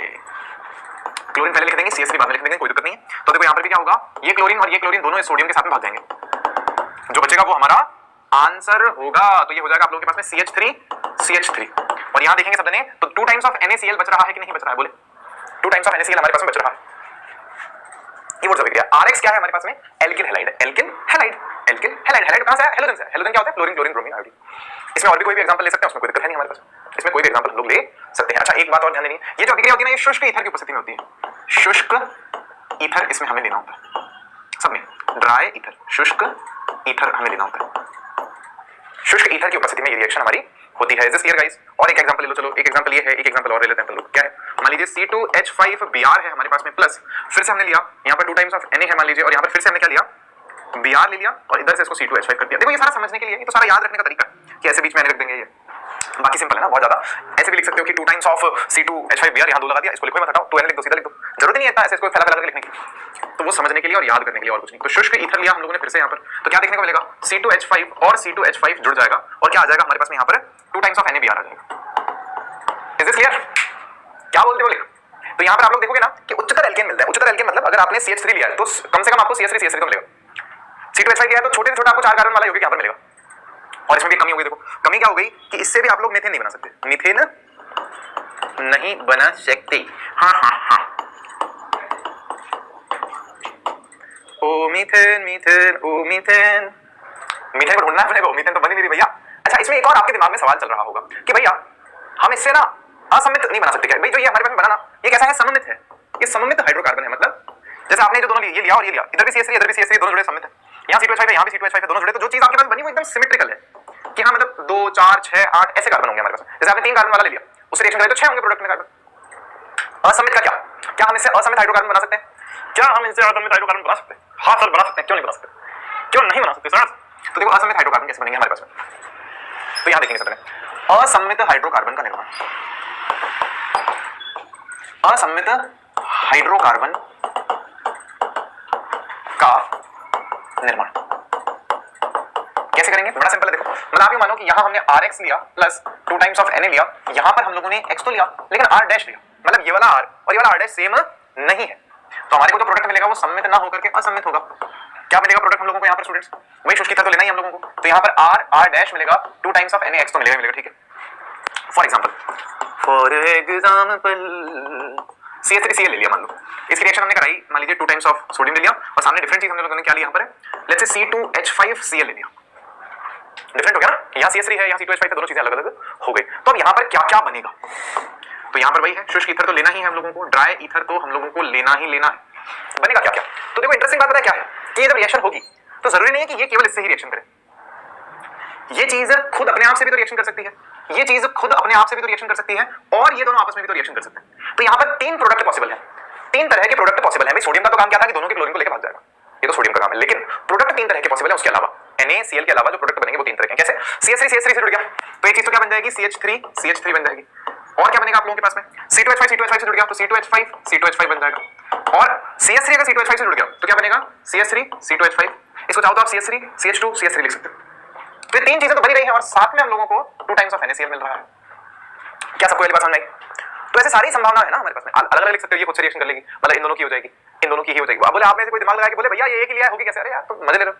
A: क्लोरीन पहले लिख देंगे, CH3 बाद में लिख देंगे, कोई दिक्कत नहीं है। तो देखो यहाँ पर भी क्या होगा, ये क्लोरीन और ये क्लोरीन दोनों इस सोडियम के साथ में भाग जाएंगे, जो बचेगा वो हमारा आंसर होगा। तो ये हो जाएगा आप लोगों के पास में CH3 और यहाँ देखेंगे सबने तो 2 टाइम्स ऑफ NaCl बच रहा है कि नहीं बच रहा है, बोले 2 टाइम्स ऑफ NaCl हमारे पास में बच रहा है। ये वर्ड समझ गया। RX क्या है हमारे पास में, alkyl halide, alkyl halide, alkyl halide, halide कहां से है, हेलोजन से। हेलोजन क्या होता है, क्लोरीन क्लोरीन ब्रोमीन आयोडीन। इसमें और भी कोई भी एग्जांपल ले सकते हैं, उसमें कोई दिक्कत है नहीं हमारे पास, इसमें कोई भी एग्जांपल हम लोग ले सकते हैं। अच्छा एक बात और ध्यान देनी, ये जो अभिक्रिया होती है ना, ये शुष्क ईथर की उपस्थिति में होती है। शुष्क ईथर इसमें हमें लेना होता है, सब में ड्राई ईथर, शुष्क ईथर हमें लेना होता है। शुष्क ईथर की उपस्थिति में ये रिएक्शन हमारी होती है। Is this clear guys? और एक एग्जांपल ले लो, चलो एक एग्जांपल ये है, एक एग्जांपल और ले लेते हैं। क्या है, मान लीजिए C2H5Br है हमारे पास में प्लस, फिर से हमने लिया यहाँ पर 2 टाइम्स ऑफ Na है मान लीजिए, और यहाँ पर फिर से हमने क्या लिया, Br ले लिया और इधर से इसको C2H5 कर दिया। देखो ये सारा समझने के लिए, ये तो सारा याद रखने का तरीका है कि ऐसे बीच में रख देंगे, ये बाकी सिंपल है ना बहुत ज्यादा। ऐसे भी लिख सकते हो कि 2 टाइम्स ऑफ C2H5Br, यहाँ 2 लगा दिया, इसको लिखो मत हटाओ, 2 लिख दो, सीधा लिख दो, जरूरत नहीं है इतना ऐसे इसको फैला फैला कर लिखने की। तो वो समझने के लिए और याद करने के लिए और कुछ नहीं। तो शुष्क ईथर लिया हम लोगों ने फिर से यहाँ पर, तो क्या देखने को मिलेगा, C2H5 और C2H5 जुड़ जाएगा और क्या आ जाएगा हमारे पास में यहाँ पर 2 टाइम्स ऑफ NaBr आ जाएगा। Is this clear? क्या बोलते हो लिख। तो यहाँ पर आप लोग देखोगे ना कि उच्चतर एल्केन मिलता है। उच्चतर एल्केन मतलब अगर आपने CH3 लिया है तो कम से कम आपको CH3 तो मिलेगा। C2H5 लिया है तो छोटे से छोटा आपको 4 कार्बन वाला यौगिक यहाँ पर मिलेगा। और इसमें भी कमी हो गई, देखो कमी क्या हो गई कि इससे भी आप लोग मीथेन नहीं बना सकते, मीथेन नहीं बना सकते। हाँ हाँ हाँ, ओ मीथेन मीथेन ओ मीथेन, मीथेन को ढूंढना है अपने को, मीथेन तो बनी नहीं भैया। अच्छा इसमें एक और आपके दिमाग में सवाल चल रहा होगा कि भैया हम इससे ना असममित नहीं बना सकते क्या? भाई जो ये हमारे पास में बना ना, ये कैसा है, सममित है, ये सममित हाइड्रोकार्बन है। मतलब जैसे आपने जो दोनों ये लिया और ये लिया, इधर भी CH3 इधर भी CH3, दोनों जुड़े सममित है। यहाँ C2H5 है, यहाँ भी C2H5 है, दोनों जुड़े, तो जो चीज आपके पास बनी वो एकदम सिमेट्रिकल है कि हाँ मतलब 2 4 6 8 ऐसे कार्बन होंगे हमारे पास। जैसे आपने 3 कार्बन वाला ले लिया, उससे रिएक्शन करें तो 6 होंगे प्रोडक्ट में कार्बन। असममित का क्या, क्या हम इससे असममित हाइड्रोकार्बन बना सकते हैं? क्या हम इससे असममित हाइड्रोकार्बन बना सकते हैं? हाँ सर बना सकते हैं, क्यों नहीं बना सकते, क्यों नहीं बना सकते सर? तो देखो असममित हाइड्रोकार्बन कैसे बनेंगे हमारे पास में, तो यहाँ देखेंगे सबने असममित हाइड्रोकार्बन का निर्माण, असममित हाइड्रोकार्बन का निर्माण कैसे करेंगे? बड़ा सिंपल है, देखो मतलब आप ये मानो कि यहाँ हमने RX लिया प्लस 2 टाइम्स ऑफ Na लिया, यहाँ पर हम लोगों ने X तो लिया लेकिन R डैश लिया, मतलब ये वाला R और ये वाला R डैश सेम नहीं है, तो हमारे को जो प्रोडक्ट मिलेगा वो सममित ना होकर के असममित होगा। क्या मिलेगा प्रोडक्ट हम लोगों को यहाँ पर स्टूडेंट्स? वही शुष्क ईथर तो लेना ही हम लोगों को, तो यहाँ पर R डैश मिलेगा, 2 टाइम्स ऑफ NaX तो मिलेगा, ठीक है। फॉर एग्जांपल CH3Cl ले लिया मान लो, इसकी रिएक्शन हमने कराई, मान लीजिए 2 टाइम्स ऑफ सोडियम ले लिया और सामने डिफरेंट चीज हम लोगों ने क्या लिया यहाँ पर, लेट्स से C2H5Cl ले लिया, डिफरेंट हो गया ना, यहाँ CH3 है यहाँ C2H5 है, दोनों चीजें अलग अलग हो गई। तो अब यहाँ पर क्या क्या बनेगा, तो यहाँ पर वही है, शुष्क ईथर तो लेना ही है हम लोगों को, ड्राई ईथर तो हम लोगों को लेना ही लेना है, बनेगा क्या क्या। तो देखो इंटरेस्टिंग बात पता है क्या है कि ये जब रिएक्शन होगी तो जरूरी नहीं है कि ये केवल इससे ही रिएक्शन करे, ये चीज खुद अपने आप से भी तो रिएक्शन कर सकती है, ये चीज खुद अपने आप से भी तो रिएक्शन कर सकती है, और ये दोनों आपस में भी तो रिएक्शन कर सकते हैं। तो यहाँ पर 3 प्रोडक्ट पॉसिबल है, 3 तरह के प्रोडक्ट पॉसिबल है। भाई सोडियम का तो काम क्या था कि दोनों के क्लोरीन को लेकर भाग जाएगा, ये तो सोडियम का काम है, लेकिन प्रोडक्ट 3 तरह के पॉसिबल है। उसके अलावा NaCl के अलावा जो प्रोडक्ट बनेंगे वो 3 तरह के, कैसे? CH3 से जुड़ गया तो एक चीज तो क्या बन जाएगी, CH3 बन जाएगी, और क्या बनेगा आप लोगों के पास में, C2H5 से जुड़ गया तो C2H5 बन जाएगा, और CH3 अगर C2H5 से जुड़ गया तो क्या बनेगा, CH3 इसको चाहो तो आप CH3 CH2 लिख सकते हो। तो ये 3 चीजें तो बनी रही हैं और साथ में हम लोगों को 2 टाइम्स ऑफ NaCl मिल रहा है। क्या सबको ये बात समझ आई? तो ऐसे सारी संभावना है ना हमारे पास में, अलग अलग लिख सकते हो, ये खुद से रिएक्शन कर लेगी, मतलब इन दोनों की हो जाएगी, इन दोनों की ही हो जाएगी। आप बोले आप में से कोई दिमाग लगा के बोले भैया ये एक ही लिया होगी कैसे, अरे यार तो मजे ले लो,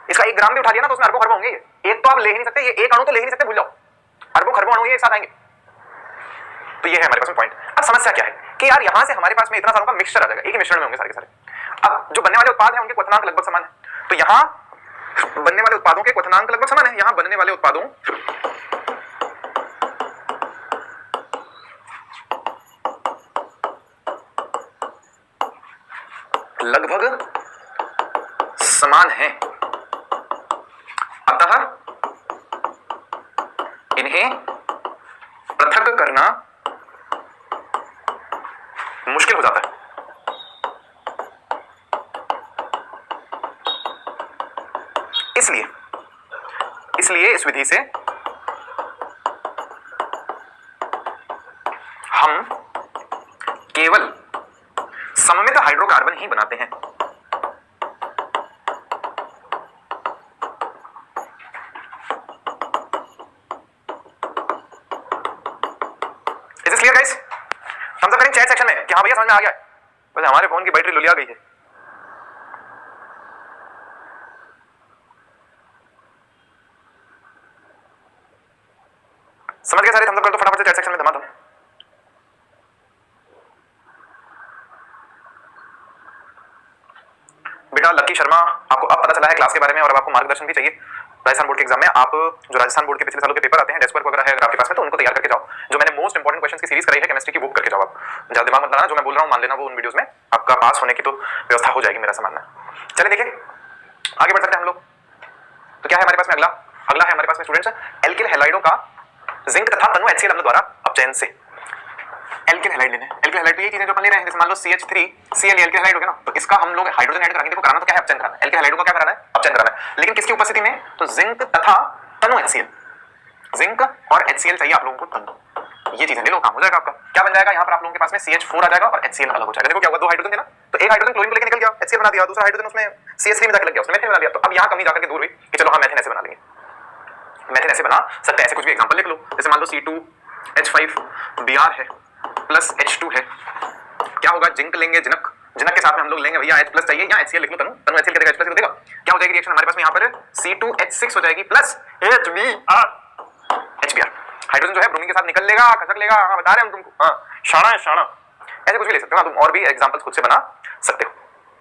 A: इसका 1 ग्राम भी उठा लिया ना तो उसमें अरबों खरबों होंगे, एक तो आप ले ही नहीं सकते, ये एक अणु तो ले ही नहीं सकते, भूल जाओ, अरबों खरबों अणु ये एक साथ आएंगे। तो ये है हमारे पास में पॉइंट। अब समस्या क्या है कि यार यहाँ से हमारे पास में इतना सारों का मिक्सचर आ जाएगा, एक ही मिश्रण में होंगे सारे के सारे। अब जो बनने वाले उत्पाद हैं उनके क्वथनांक लगभग समान है, तो यहाँ बनने वाले उत्पादों के क्वथनांक लगभग समान है, यहाँ बनने वाले उत्पादों लगभग समान है, अतः इन्हें पृथक करना मुश्किल हो जाता है। इसलिए इस विधि से हम केवल सममित हाइड्रोकार्बन ही बनाते हैं। Is this clear guys? Thumbs up करें चैट सेक्शन में कि हाँ भैया समझ में आ गया। बस हमारे फोन की बैटरी लुलिया गई है। समझ गए सारे? थम्स अप कर दो फटाफट से चैट सेक्शन में धमाधम। बेटा लक्की शर्मा, आपको अब पता चला है क्लास के बारे में और अब आपको मार्गदर्शन भी चाहिए राजस्थान बोर्ड के एग्जाम में। आप जो राजस्थान बोर्ड के पिछले सालों के पेपर आते हैं, डेस्क वर्क वगैरह है अगर आपके पास में, तो उनको तैयार करके जाओ। जो मैंने मोस्ट इंपोर्टेंट क्वेश्चंस की सीरीज कराई है केमिस्ट्री की, वो करके जाओ। आप ज्यादा दिमाग मत लगाना, जो मैं बोल रहा हूँ मान लेना, वो उन वीडियोस में आपका पास होने की तो व्यवस्था हो जाएगी, मेरा ऐसा मानना है। चलिए देखिए आगे बढ़ सकते हैं हम लोग। तो क्या है हमारे पास में अगला है हमारे पास में स्टूडेंट्स एल्किल हैलाइडों का जिंक तथा तनु HCl अम्ल द्वारा अपचयन से। एल्किल हैलाइड लेने, एल्किल हैलाइड तो ये चीजें जो अपन ले रहे हैं, जैसे मान लो CH3Cl एल्किल हैलाइड हो गया ना, तो इसका हम लोग हाइड्रोजन ऐड कराएंगे। देखो कराना तो क्या है, अपचयन कराना है। एल्किल हैलाइडों का क्या कराना है, अपचयन कराना है। लेकिन किसकी उपस्थिति में? तो जिंक तथा तनु HCl, जिंक और HCl चाहिए आप लोगों को तनु। ये चीजें ले लो, काम हो जाएगा आपका। क्या बन जाएगा यहाँ पर आप लोगों के पास में CH4 आ जाएगा और HCl अलग हो जाएगा। देखो क्या हुआ, दो हाइड्रोजन थे ना, तो एक हाइड्रोजन क्लोरीन को लेके निकल गया, HCl बना दिया, दूसरा हाइड्रोजन उसमें CH3 में जाकर लग गया, उसने मेथेन बना दिया। तो अब यहाँ कमी जाकर के दूर हुई कि चलो हाँ मेथेन ऐसे बना लेंगे, मेथेन ऐसे बना सकते हैं। ऐसे कुछ भी एग्जांपल लिख लो, जैसे मान लो C2H5Br है प्लस H2 है। क्या होगा, जिंक लेंगे, जिनक के साथ में हम लोग लेंगे भैया H+ चाहिए, यहाँ HCl लिख लो, तनु HCl के जगह H+ लिख देगा। क्या हो जाएगी रिएक्शन हमारे पास में यहाँ पर C2H6 हो जाएगी प्लस HBr। हाइड्रोजन जो है ब्रोमीन के साथ निकल लेगा, खसक लेगा। हाँ बता रहे हम तुमको, हाँ शाना है शाना। ऐसे कुछ भी ले सकते हो ना तुम, और भी एग्जांपल्स खुद से बना सकते हो।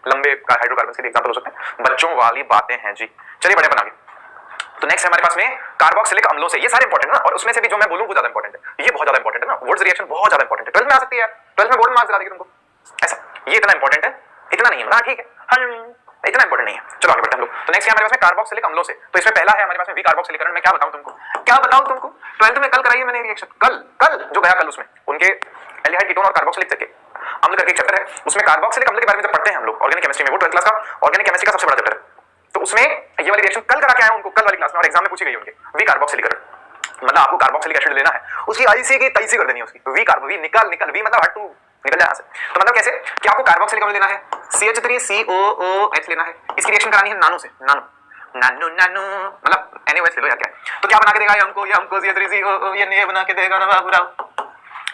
A: लंबे हाइड्रोकार्बन के एग्जांपल हो सकते हैं, बच्चों वाली बातें हैं जी। चलिए बढ़िया बना। तो नेक्स्ट है हमारे पास में कार्बोक्सिलिक अम्लों से। ये सारे इंपॉर्टेंट है ना, और उसमें से भी जो मैं बोलूं वो ज्यादा इंपॉर्टेंट है, ये बहुत ज्यादा इंपॉर्टेंट है ना। वुड्स रिएक्शन बहुत ज्यादा इंपॉर्टेंट है, 12th में आ सकती है, 12th में बोर्ड में मार्क्स दिला देगी तुमको ऐसा। ये इतना इंपॉर्टेंट है, इतना नहीं है ना, ठीक है, इतना इंपॉर्टेंट नहीं है। चलो आगे बढ़ते हैं हम लोग। तो नेक्स्ट है हमारे पास में कार्बोक्सिलिक अम्लों से। तो इसमें पहला है हमारे पास में वी कार्बोक्सिलीकरण। मैं क्या बताऊं तुमको, 12th में कल कराई है मैंने रिएक्शन, कल जो गया कल, उसमें उनके एल्डिहाइड कीटोन और कार्बोक्सिलिक अम्ल करके एक चैप्टर है, उसमें कार्बोक्सिलिक अम्ल के बारे में जब पढ़ते हैं हम लोग ऑर्गेनिक केमिस्ट्री में, वो 12th क्लास का ऑर्गेनिक केमिस्ट्री का सबसे बड़ा चैप्टर है। तो उसमें ये वाली रिएक्शन कल करा के आए उनको, कल वाली क्लास में, और एग्जाम में पूछी गई उनके। वी कार्बोक्सिलीकरण मतलब आपको कार्बोक्सिलिक एसिड लेना है, उसकी आईसी की तैसी कर देनी है उसकी। वी कार्बो, वी निकल वी मतलब हट टू निकल जाए यहाँ से। तो मतलब कैसे कि आपको कार्बोक्सिलिक अम्ल लेना है, CH3COOH लेना है। इसकी रिएक्शन करानी है नानो से, नानो मतलब NaOH ले लो या क्या है। तो क्या बना के देगा ये हमको CH3COO ये बना के देगा ना बाबू राव।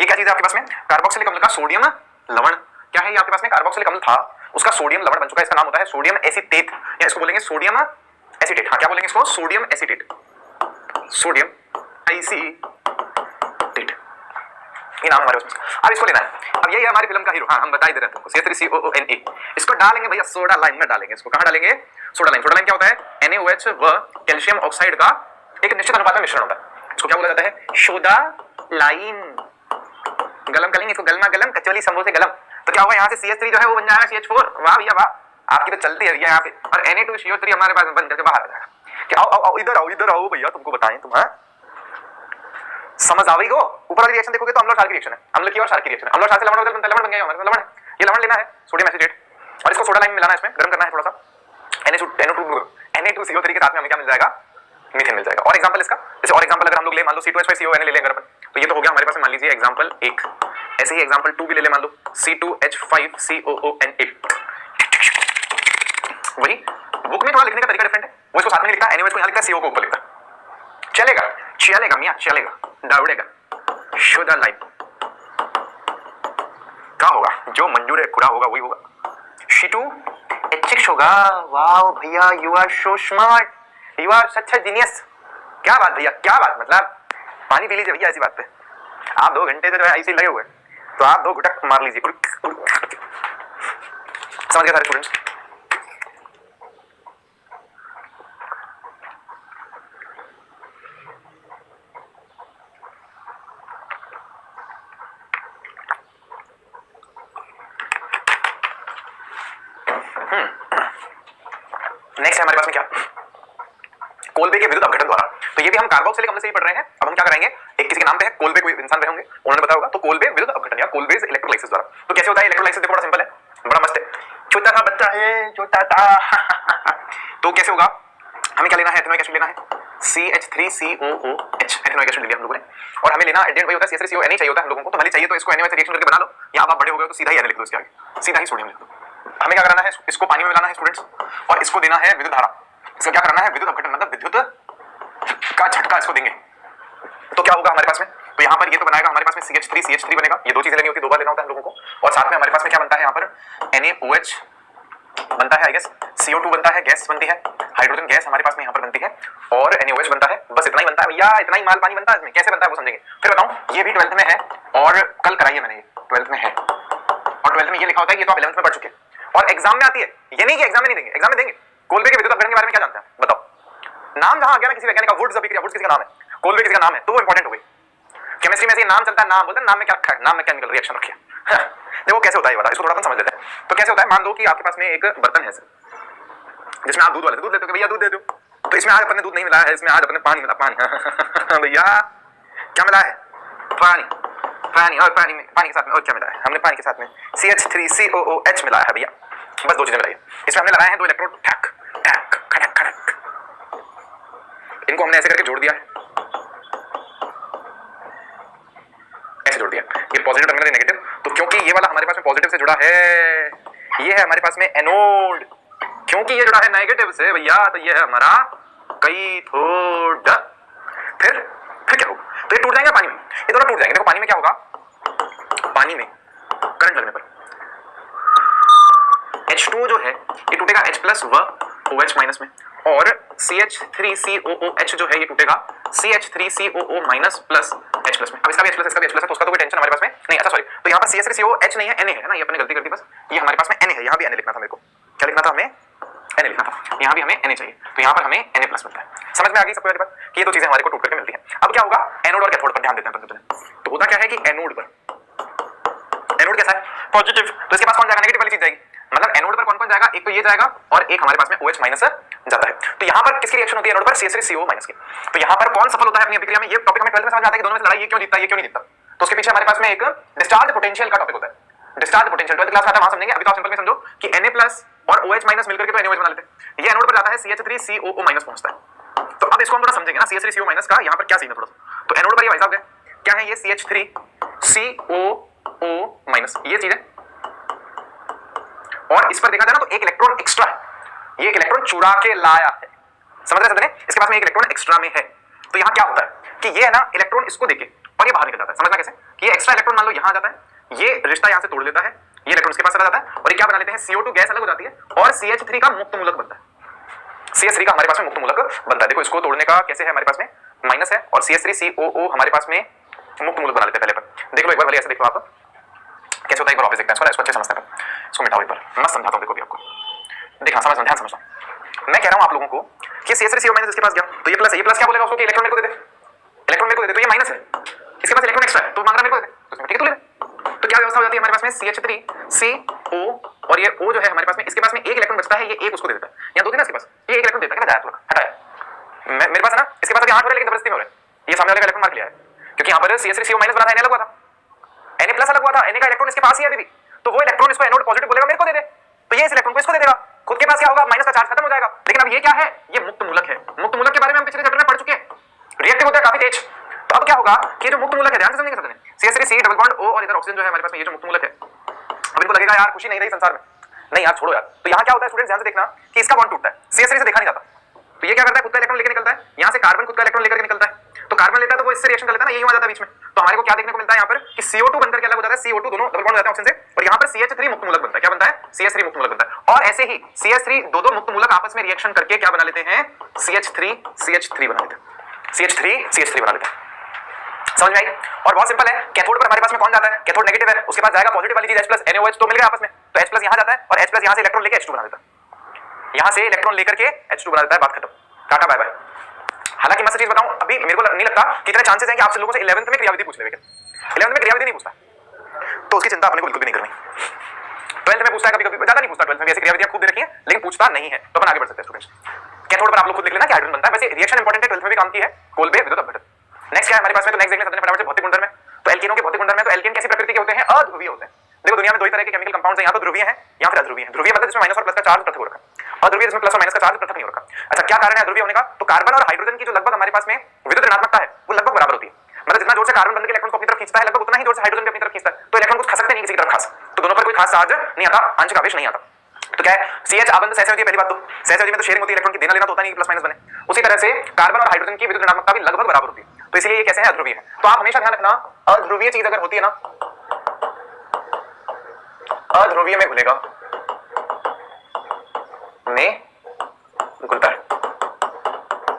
A: ये क्या चीज है आपके पास में, कार्बोक्सिलिक अम्ल का सोडियम लवण। क्या है ये आपके पास में, कार्बोक्सिलिक अम्ल था, उसका सोडियम लवण बन चुका है। इसका नाम होता है सोडियम एसीटेट, या इसको बोलेंगे सोडियम एसीटेट। हाँ क्या बोलेंगे इसको, सोडियम एसीटेट, सोडियम एसीटेट, ये नाम हमारे उसमें। अब इसको लेना है। अब यही है हमारी फिल्म का हीरो। हाँ हम बता ही दे रहे हैं तुमको, CH3COONA। इसको डालेंगे भैया सोडा लाइम में डालेंगे। इसको कहाँ डालेंगे, सोडा लाइम। सोडा लाइम क्या होता है, NaOH व कैल्शियम ऑक्साइड का एक निश्चित अनुपात में मिश्रण होता है। इसको क्या बोला जाता है, सोडा लाइम। गलम करेंगे इसको, गलमा गलम कचौली समोसे गलम। तो क्या होगा, यहाँ से CH3 जो है वो बन जाएगा CH4। वाह भैया वाह, आपकी तो चलती है यहाँ पे। और Na2CO3 हमारे पास बन करके बाहर आ जाएगा। क्या आओ इधर आओ भैया, तुमको बताएं तुम, हाँ समझ आ गई को। ऊपर वाली रिएक्शन देखोगे तो अम्ल और क्षार की रिएक्शन है, अम्ल की और क्षार की रिएक्शन है। अम्ल और क्षार से लवण बनता है, लवण बन गया हमारे लवण है। ये लवण लेना है सोडियम एसीटेट, और इसको सोडा लाइम मिलाना है, इसमें गर्म करना है थोड़ा सा। Na2CO3 के साथ में हमें क्या मिल जाएगा, मीथेन मिल जाएगा। और एग्जांपल इसका, जैसे और एग्जांपल अगर हम लोग ले, मान लो C2H5CONA ले लें अगर अपन, तो ये तो हो गया हमारे पास में, मान लीजिए एग्जांपल 1। ऐसे ही एग्जांपल 2 भी ले ले, मान लो C2H5COONA। वही बुक में थोड़ा लिखने का तरीका डिफरेंट है, वो इसको साथ में लिखता है, NaOH को यहाँ लिखता है, CO को ऊपर लिखता है। चलेगा मियां चलेगा, दौड़ेगा। शुद्ध लाइफ क्या होगा, जो मंजूर है खुदा होगा वही होगा। C2H6 होगा। वाओ भैया, you are so smart, you are such a genius. क्या बात भैया, क्या बात, मतलब पानी पी लीजिए भैया ऐसी बात पे। आप 2 घंटे से जो है ऐसे लगे हुए, तो आप 2 घुटक मार लीजिए। समझ गए सारे स्टूडेंट्स? नेक्स्ट है हमारे पास में क्या, कोलबे के विद्युत अपघटन द्वारा। तो ये भी हम कार्बोक्सिलिक अम्ल से ही पढ़ रहे हैं। अब हम क्या कराएंगे, एक किसी के नाम पे है, कोल्बे कोई इंसान रहे होंगे, उन्होंने बताया होगा, तो कोल्बे विरुद्ध अपघटन या कोल्बेज इलेक्ट्रोलाइसिस द्वारा। तो कैसे होता है इलेक्ट्रोलाइसिस? देखो बड़ा सिंपल है, बड़ा मस्त है, छोटा सा बच्चा है, छोटा सा तो कैसे होगा, हमें क्या लेना है, एथेनोइक एसिड लेना है, CH3COOH एथेनोइक एसिड ले लिया हम लोगों ने, और हमें लेना एडेंट वही होता है CH3CO Na चाहिए होता है हम लोगों को, तो भले चाहिए तो इसको Na से रिएक्शन करके बना लो, या अब आप बड़े हो गए तो सीधा ही Na लिख दो इसके आगे, सीधा ही सोडियम लिख दो। हमें क्या कराना है, इसको पानी में मिलाना है स्टूडेंट्स, और इसको देना है विद्युत धारा, इसका क्या कराना है, विद्युत अपघटन, मतलब विद्युत का झटका इसको देंगे। तो क्या होगा हमारे पास में, तो यहाँ पर ये तो बनाएगा हमारे पास में CH3 बनेगा, ये दो चीजें लेनी होती है, दो बार लेना होता है हम लोगों को, और साथ में हमारे पास में क्या बनता है यहाँ पर NaOH बनता है, आई गेस CO2 बनता है, गैस बनती है, हाइड्रोजन गैस हमारे पास में यहाँ पर बनती है, और NaOH बनता है, बस इतना ही बनता है भैया, इतना ही माल पानी बनता है इसमें, कैसे बनता है वो समझेंगे। फिर बताऊं, ये भी 12th में है, और कल कराइए मैंने, ये 12th में है, और 12th में ये लिखा होता है, ये तो आप 11th में पढ़ चुके हैं, और एग्जाम में आती है, ये नहीं कि एग्जाम में नहीं देंगे, एग्जाम में देंगे। कोल्बे के विद्युत अपघटन के बारे में क्या जानते हैं बताओ, नाम जहां आ गया ना किसी वैज्ञानिक का, वुड्स अभिक्रिया, वुड्स किसी का नाम है, कोल्बे किसी का नाम है, तो वो इंपॉर्टेंट हो गई। केमिस्ट्री में ऐसे नाम चलता है, नाम बोलते हैं, नाम में क्या रखा है, नाम में केमिकल रिएक्शन रखी है। देखो कैसे होता है ये वाला, इसको थोड़ा समझ लेते हैं। तो कैसे होता है, मान लो कि आपके पास में एक बर्तन है जिसमें आप दूध वाले दूध लेते हो, भैया दूध दे दो, तो इसमें आज अपने दूध नहीं मिला है, इसमें आज अपने पानी मिला, पानी भैया क्या मिला है, पानी, पानी, और पानी में, पानी के साथ में और क्या मिला है, हमने पानी के साथ में CH3COOH मिलाया है भैया, बस दो चीजें मिलाई है, इसमें हमने लगाए हैं दो इलेक्ट्रोड, ठक ठक खड़क खड़क, इनको हमने ऐसे करके जोड़ दिया है, ऐसे जोड़ दिया, ये पॉजिटिव टर्मिनल, नेगेटिव, तो क्योंकि ये वाला हमारे पास में पॉजिटिव से जुड़ा है, ये है हमारे पास में एनोड, क्योंकि ये जुड़ा है नेगेटिव से भैया, तो ये है हमारा कैथोड। फिर क्या होगा, तो ये टूट जाएंगे पानी में, ये दोनों टूट जाएंगे। देखो पानी में क्या होगा, पानी में करंट लगने पर H2 जो है ये टूटेगा H प्लस व OH माइनस में, और CH3COOH जो है ये टूटेगा CH3COO minus plus H plus में। अब इसका भी H प्लस, इसका भी H प्लस है, तो उसका तो कोई टेंशन हमारे पास में नहीं। अच्छा सॉरी, तो यहाँ पर CH3COH नहीं है, Na है ना, ये अपने गलती कर दी बस, ये हमारे पास में Na है, यहाँ भी Na लिखना था मेरे को, क्या लिखना था हमें, Na लिखना था, यहाँ भी हमें Na चाहिए, तो यहाँ पर हमें Na प्लस मिलता है। समझ में आ गई सबको वाली बात कि ये दो चीजें हमारे को टूट करके मिलती हैं। अब क्या होगा, एनोड और कैथोड पर ध्यान देते हैं। तो होता क्या है कि एनोड पर, एनोड कैसा है, पॉजिटिव, तो इसके पास कौन जाएगा, नेगेटिव वाली चीज जाएगी, मतलब एनोड पर कौन कौन जाएगा, एक तो ये जाएगा, और एक हमारे पास में OH माइनस जाता है। तो यहाँ पर किसकी रिएक्शन होती है एनोड पर, CH3CO माइनस की। तो यहाँ पर कौन सफल होता है अपनी अभिक्रिया में, ये टॉपिक हमें 12th में समझ आता है कि दोनों में लड़ाई ये क्यों जीतता है, ये क्यों नहीं जीतता। तो उसके पीछे हमारे पास में एक डिस्चार्ज पोटेंशियल का टॉपिक होता है, डिस्चार्ज पोटेंशियल 12th क्लास में आता है, वहां समझेंगे। अभी तो आप सिंपल में समझो कि Na प्लस और OH माइनस मिलकर के तो NaOH बना लेते हैं, ये एनोड पर जाता है, CH3COO माइनस पहुंचता है। तो अब इसको हम थोड़ा समझेंगे ना, CH3CO माइनस का यहाँ पर क्या सीन है थोड़ा सा। तो एनोड पर ये भाई साहब क्या है, ये CH3COO माइनस ये चीज है, और इस पर देखा जाए ना तो एक इलेक्ट्रॉन एक्स्ट्रा है, ये एक इलेक्ट्रॉन चुरा के लाया है, समझ रहे हैं, इसके पास में एक इलेक्ट्रॉन एक्स्ट्रा में है। तो यहाँ क्या होता है कि ये है ना इलेक्ट्रॉन इसको देके और ये बाहर निकल जाता है, समझना कैसे कि ये एक्स्ट्रा इलेक्ट्रॉन मान लो यहाँ जाता है, ये रिश्ता यहाँ से तोड़ लेता है, ये इलेक्ट्रॉन इसके पास चला जाता है, और ये क्या बना लेते हैं, CO2 गैस अलग हो जाती है, और CH3 का मुक्त मूलक बनता है, CH3 का हमारे पास में मुक्त मूलक बनता है। देखो इसको तोड़ने का कैसे है, हमारे पास में माइनस है, और CH3COO हमारे पास में मुक्त मूलक बना लेते हैं। पहले पर देख लो एक बार, भले ऐसे देख लो आप कैसे होता है, एक बार ऑफिस देखते हैं, इसको अच्छे समझते हैं, इसको मिटाओ एक बार, मस्त समझाता हूँ। देखो भी आपको देखना, समझना, ध्यान समझना। मैं कह रहा हूँ आप लोगों को कि CH3CO माइनस इसके पास गया, तो ये प्लस है, ये प्लस क्या बोलेगा उसको कि इलेक्ट्रॉन मेरे को दे दे, इलेक्ट्रॉन मेरे को दे दे, तो ये माइनस है, इसके पास इलेक्ट्रॉन एक्स्ट्रा है, तो मांग रहा मेरे को दे दे, तो इसमें ठीक है, तो ले ले। तो क्या व्यवस्था हो जाती है हमारे पास में, CH3CO और ये O जो है हमारे पास में, इसके पास में एक इलेक्ट्रॉन बचता है, ये एक उसको दे देता है, यहाँ दो थे ना इसके पास, ये एक इलेक्ट्रॉन देता है, क्या जाया हटाया, मेरे पास है ना, इसके पास अभी 8 हो रहा है, लेकिन जबरदस्ती में हो रहा है, ये सामने वाले का इलेक्ट्रॉन मार्क लिया है, क्योंकि यहाँ पर CH3CO माइनस बना था, Na अलग हुआ था, Na प्लस अलग हुआ था, Na का इलेक्ट्रॉन इसके पास ही है अभी भी, तो वो इलेक्ट्रॉन इसको एनोड पॉजिटिव बोलेगा मेरे को दे दे, तो ये इस इलेक्ट्रॉन को इसको दे देगा, खुद के पास क्या होगा, माइनस का चार्ज खत्म हो जाएगा। लेकिन अब ये क्या है, ये मुक्त मूलक है, मुक्त मूलक के बारे में हम पिछले चैप्टर में पढ़ चुके हैं, रिएक्टिव होता है काफी तेज। तो अब क्या होगा कि जो मुक्त मूलक है, ध्यान से समझेंगे सबने, CH3C डबल बॉन्ड O और इधर ऑक्सीजन जो है हमारे पास में, ये जो मुक्त मूलक है, अब इनको लगेगा यार खुशी नहीं रही संसार में, नहीं यार छोड़ो यार, तो यहाँ क्या होता है स्टूडेंट, ध्यान से देखना कि इसका बॉन्ड टूटता है, CH3 से देखा नहीं जाता, तो ये क्या करता है, खुद का इलेक्ट्रॉन लेकर निकलता है, यहाँ से कार्बन खुद का इलेक्ट्रॉन लेकर निकलता है, तो कार्बन लेता है तो वो इससे रिएक्शन कर लेता है ना, यही हो जाता है बीच में। तो हमारे को क्या देखने को मिलता है यहाँ पर कि CO2 बनकर के अलग हो जाता है, CO2 दोनों डबल बॉन्ड हो जाते हैं ऑक्सीजन से, और यहाँ पर CH3 मुक्त मूलक बनता है, क्या बनता है, CH3 मुक्त मूलक बनता है, और ऐसे ही CH3 दो मुक्त मूलक आपस में रिएक्शन करके क्या बना लेते हैं, CH3 बना लेते हैं, CH3 बना लेते हैं। समझ में आई? और बहुत सिंपल है, कैथोड पर हमारे पास में कौन जाता है, कैथोड नेगेटिव है, उसके पास जाएगा पॉजिटिव वाली चीज H प्लस NaOH, तो मिल गया आपस में, तो H प्लस यहाँ जाता है, और H प्लस यहाँ से इलेक्ट्रॉन लेके H2 बना देता है, यहाँ से इलेक्ट्रॉन लेकर के H2 बना देता है, बात खत्म, टाटा बाय बाय। हालांकि मैं चीज बताऊं, अभी मेरे को नहीं लगता कि इतने चांसेस हैं कि आप लोगों से 11th में क्रियाविधि पूछ लेंगे, 11th में क्रियाविधि नहीं पूछता, तो उसकी चिंता अपने को बिल्कुल भी नहीं करनी। 12th में पूछता है, कभी कभी ज्यादा नहीं पूछता, 12th में ऐसी क्रियाविधियां खूब दे रखी है, लेकिन पूछता नहीं है, तो अपन आगे बढ़ सकते हैं स्टूडेंट्स। कैथोड पर आप लोग खुद देख लेना कि हाइड्रोजन बनता है, वैसे रिएक्शन इंपॉर्टेंट है, 12th में भी काम की है, कोल्बे विद्युत अपघटन। नेक्स्ट क्या है हमारे पास में, तो नेक्स्ट देख लेते हैं फटाफट से भौतिक गुणधर्म में। तो एल्केनों के भौतिक गुणधर्म में, तो एल्केन कैसी प्रकृति के होते हैं, अध्रुवीय होते हैं। देखो दुनिया में दो ही तरह के केमिकल कंपाउंड्स हैं, या तो ध्रुवीय हैं या फिर अध्रुवीय हैं। ध्रुवीय मतलब जिसमें माइनस और प्लस का चार्ज पृथक हो रखा है, अध्रुवीय जिसमें प्लस और माइनस का चार्ज पृथक नहीं हो रखा। अच्छा क्या कारण है अध्रुवीय होने का, तो कार्बन और हाइड्रोजन की जो लगभग हमारे पास में विद्युत ऋणात्मकता है वो लगभग बराबर होती है। मतलब जितना जोर से कार्बन बंधन के इलेक्ट्रॉन को अपनी तरफ खींचता है लगभग उतना ही जोर से हाइड्रोजन भी अपनी तरफ खींचता है। तो इलेक्ट्रॉन कुछ खसकते नहीं किसी की तरफ खास, तो दोनों पर कोई खास चार्ज नहीं आता, आंशिक आवेश नहीं आता। तो क्या है CH आबंध सहसंयोजी है, पहली बात तो सहसंयोजी में तो शेयरिंग होती है, इलेक्ट्रॉन की देना लेना तो होता नहीं प्लस माइनस बने। उसी तरह से कार्बन और हाइड्रोजन की विद्युत ऋणात्मकता भी लगभग बराबर होती है, तो इसलिए ये कैसे है अध्रुवीय है। तो आप हमेशा ध्यान रखना अध्रुवीय चीज अगर होती है ना, अध्रुवीय में घुलेगा में घुलता है।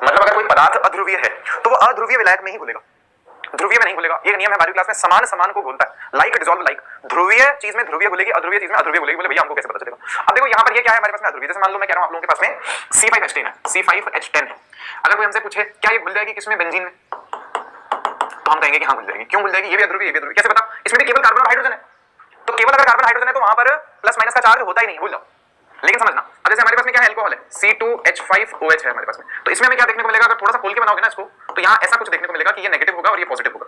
A: मतलब अगर कोई पदार्थ अध्रुवीय है तो वो अध्रुवीय विलायक में ही घुलेगा, ध्रुवीय में नहीं घुलेगा। ये नियम है हमारी क्लास में, समान समान को घुलता है, लाइक डिसॉल्व लाइक। ध्रुवीय चीज में ध्रुवीय घुलेगी, अध्रुवीय चीज में अध्रुवीय घुलेगी। बोले भैया हमको कैसे पता चलेगा। अब देखो यहाँ पर ये क्या है हमारे पास में अध्रुवीय, जैसे मान लो मैं कह रहा हूँ आप लोगों के पास में C5H10 है, C5H10 अगर कोई हमसे पूछे क्या ये घुल जाएगी किसमें, बेंजीन में, तो हम कहेंगे कि हाँ घुल जाएगी। क्यों घुल जाएगी, ये भी अध्रुवीय, ये भी अध्रुवीय, कैसे पता, इसमें भी केवल कार्बन और हाइड्रोजन है। तो केवल अगर कार्बन हाइड्रोजन है तो वहां पर प्लस माइनस का चार्ज होता ही नहीं, भूल जाओ। लेकिन समझना अब जैसे हमारे पास में क्या है, अल्कोहल है C2H5OH है हमारे पास में, तो इसमें हमें क्या देखने को मिलेगा, अगर थोड़ा सा खोल के बनाओगे ना इसको, तो यहाँ ऐसा कुछ देखने को मिलेगा कि ये नेगेटिव होगा और ये पॉजिटिव होगा।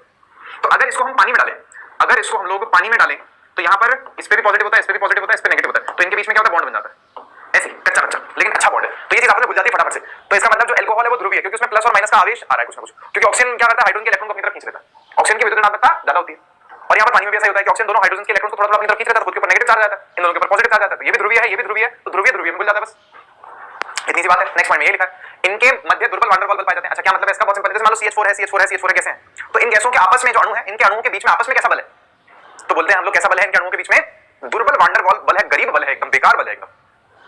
A: तो अगर इसको हम पानी में डालें, अगर इसको हम लोग पानी में डालें तो यहाँ पर इस पे भी पॉजिटिव होता है, इस पे भी पॉजिटिव होता है, इस पे नेगेटिव होता है, तो इनके बीच में क्या होता है, बॉन्ड बन जाता है ऐसे कच्चा कच्चा लेकिन अच्छा बॉन्ड है। तो ये चीज आपने भूल जाती है फटाफट से। तो इसका मतलब जो अल्कोहल है वो ध्रुवीय है, क्योंकि उसमें प्लस और माइनस का आवेश आ रहा है कुछ ना कुछ, क्योंकि ऑक्सीजन क्या करता है, हाइड्रोजन के इलेक्ट्रॉन को अपनी तरफ खींच लेता है, ऑक्सीजन की विद्युत ऋणात्मकता ज्यादा होती है। और यहाँ पर पानी में भी ऐसा होता है कि ऑक्सीजन दोनों हाइड्रोजन के इलेक्ट्रॉन को थोड़ा थोड़ा अपनी तरफ खींच लेता है, खुद के ऊपर नेगेटिव चार्ज आता है, इन दोनों के ऊपर पॉजिटिव चार्ज आता है। ये भी ध्रुवीय है, ये भी ध्रुवीय है, तो ध्रुवीय ध्रुवीय में भूल जाता है, बस इतनी सी बात है। नेक्स्ट पॉइंट में ये लिखा है इनके मध्य दुर्बल वांडर वॉल बल पाए जाते हैं। अच्छा क्या मतलब है इसका, बहुत सिंपल, जैसे मान लो CH4 है, CH4 है, CH4 है, कैसे हैं, तो इन गैसों के आपस में जो अणु है, इनके अणुओं के बीच में आपस में कैसा बल है, तो बोलते हैं हम लोग कैसा बल है इनके अणुओं के बीच में, दुर्बल वांडर वॉल बल है, गरीब बल है, एकदम बेकार बल है एकदम,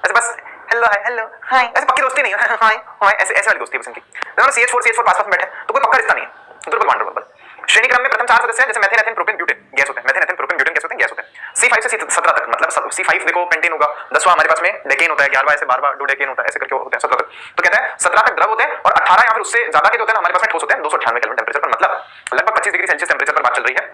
A: ऐसे बस हेलो हाय हेलो हाय, ऐसे पक्की दोस्ती नहीं है, हाय हाय ऐसे ऐसे वाली दोस्ती है बस इनकी। तो CH4 पास पास में बैठे तो कोई पक्का रिश्ता नहीं है, दुर्बल वांडर वॉल बल। श्रेणी क्रम में प्रथम 4 सदस्य हैं, जैसे methane ethane propane butane gas होते हैं, methane ethane propane butane gas होते हैं, गैस होते हैं। C5 से C17 तक, मतलब C5 देखो पेंटेन होगा, 10वां हमारे पास में डेकेन होता है, 11वां ऐसे 12वां डोडेकेन होता है, ऐसे करके होते हैं 17 तक। तो कहता है 17 तक द्रव होते हैं और 18 या फिर उससे ज्यादा के जो होते हैं हमारे पास में ठोस होते हैं 298 केल्विन टेंपरेचर पर, मतलब लगभग 25 डिग्री सेल्सियस टेंपरेचर पर बात चल रही है।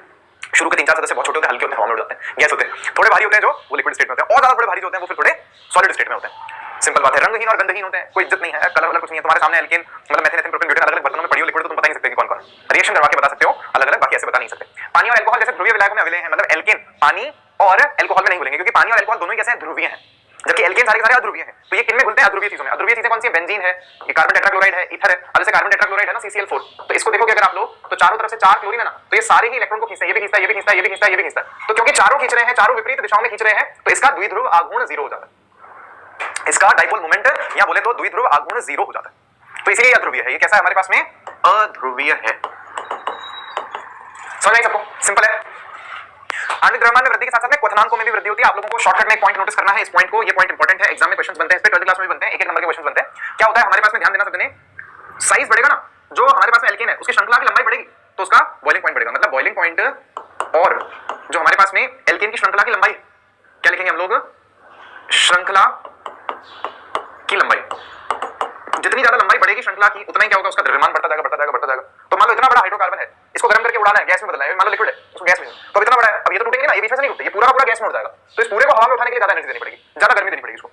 A: शुरू के 3-4 सदस्य बहुत छोटे होते हैं, हल्के होते हैं, हवा में उड़ जाते हैं, गैस होते हैं। थोड़े भारी होते हैं जो वो लिक्विड स्टेट में होते हैं, और ज्यादा थोड़े भारी होते हैं वो फिर थोड़े सॉलिड स्टेट में होते हैं। सिंपल बात है, रंगहीन और गंधहीन होते हैं, कोई इज्जत नहीं है, कलर वाला कुछ नहीं है। तुम्हारे सामने एल्केन मतलब मेथेन एथेन प्रोपेन ब्यूटेन अलग-अलग बर्तनों में पड़ी हो लिक्विड, तो तुम बता नहीं सकते कि कौन-कौन रिएक्शन करवा के बता सकते हो अलग-अलग, बाकी ऐसे बता नहीं सकते। पानी और अल्कोहल जैसे ध्रुवीय विलायकों में अवलेय हैं, मतलब एल्केन पानी और अल्कोहल में नहीं घुलेंगे, क्योंकि पानी और अल्कोहल दोनों ही कैसे हैं, ध्रुवीय हैं, जबकि एल्केन सारे के सारे अध्रुवीय हैं। तो ये किनमें घुलते हैं, अध्रुवीय चीजों में। अध्रुवीय चीजें कौन सी है, बेंजीन है, ये कार्बन टेट्राक्लोराइड है, ईथर है। अब जैसे कार्बन टेट्राक्लोराइड है ना CCl4, तो इसको देखोगे अगर आप लोग तो चारों तरफ से 4 क्लोरीन है ना, तो ये सारे ही इलेक्ट्रॉन को खींचते हैं, ये भी खींचता है, ये भी खींचता है, ये भी खींचता है, ये भी खींचता है। तो क्योंकि चारों खींच रहे हैं, चारों विपरीत दिशाओं में खींच रहे हैं, तो इसका द्विध्रुव आघूर्ण 0 हो जाता है, इसका डाइपोल मोमेंट या बोले तो द्विध्रुव आघूर्ण 0 हो जाता है। तो इसलिए अध्रुवीय है। ये कैसा है हमारे पास में, अध्रुवीय है। समझ आई सबको, सिंपल है। आणविक द्रव्यमान में वृद्धि के साथ-साथ में क्वथनांकों में भी वृद्धि होती है। आप लोगों को शॉर्टकट में एक पॉइंट नोटिस करना है, इस पॉइंट को, ये पॉइंट इंपॉर्टेंट है, एग्जाम में क्वेश्चंस बनते हैं, इस पे 12th क्लास में भी बनते हैं, एक-एक नंबर के क्वेश्चंस बनते हैं। क्या होता है हमारे पास में, ध्यान देना सबने, साइज बढ़ेगा ना, जो हमारे पास में एल्केन है उसकी श्रृंखला की लंबाई बढ़ेगी तो उसका बॉइलिंग पॉइंट बढ़ेगा, मतलब बॉइलिंग पॉइंट और जो हमारे पास में एल्केन की श्रृंखला की लंबाई, क्या लिखेंगे हम लोग, श्रृंखला की लंबाई, जितनी ज्यादा लंबाई बढ़ेगी श्रृंखला की उतना ही क्या होगा, उसका द्रव्यमान बढ़ता जाएगा, बढ़ता जाएगा, बढ़ता जाएगा। तो मान लो इतना बड़ा हाइड्रोकार्बन है, इसको गर्म करके उड़ाना है, गैस में बदलना है, मान लो लिक्विड है, उसको गैस में, तो इतना बड़ा है, अब ये तो टूटेंगे ना, ये बीच में से नहीं टूटते, ये पूरा का पूरा गैस में उड़ जाएगा। तो इस पूरे को हवा में उठाने के लिए ज्यादा एनर्जी देनी पड़ेगी, ज्यादा गर्मी देनी पड़ेगी, इसको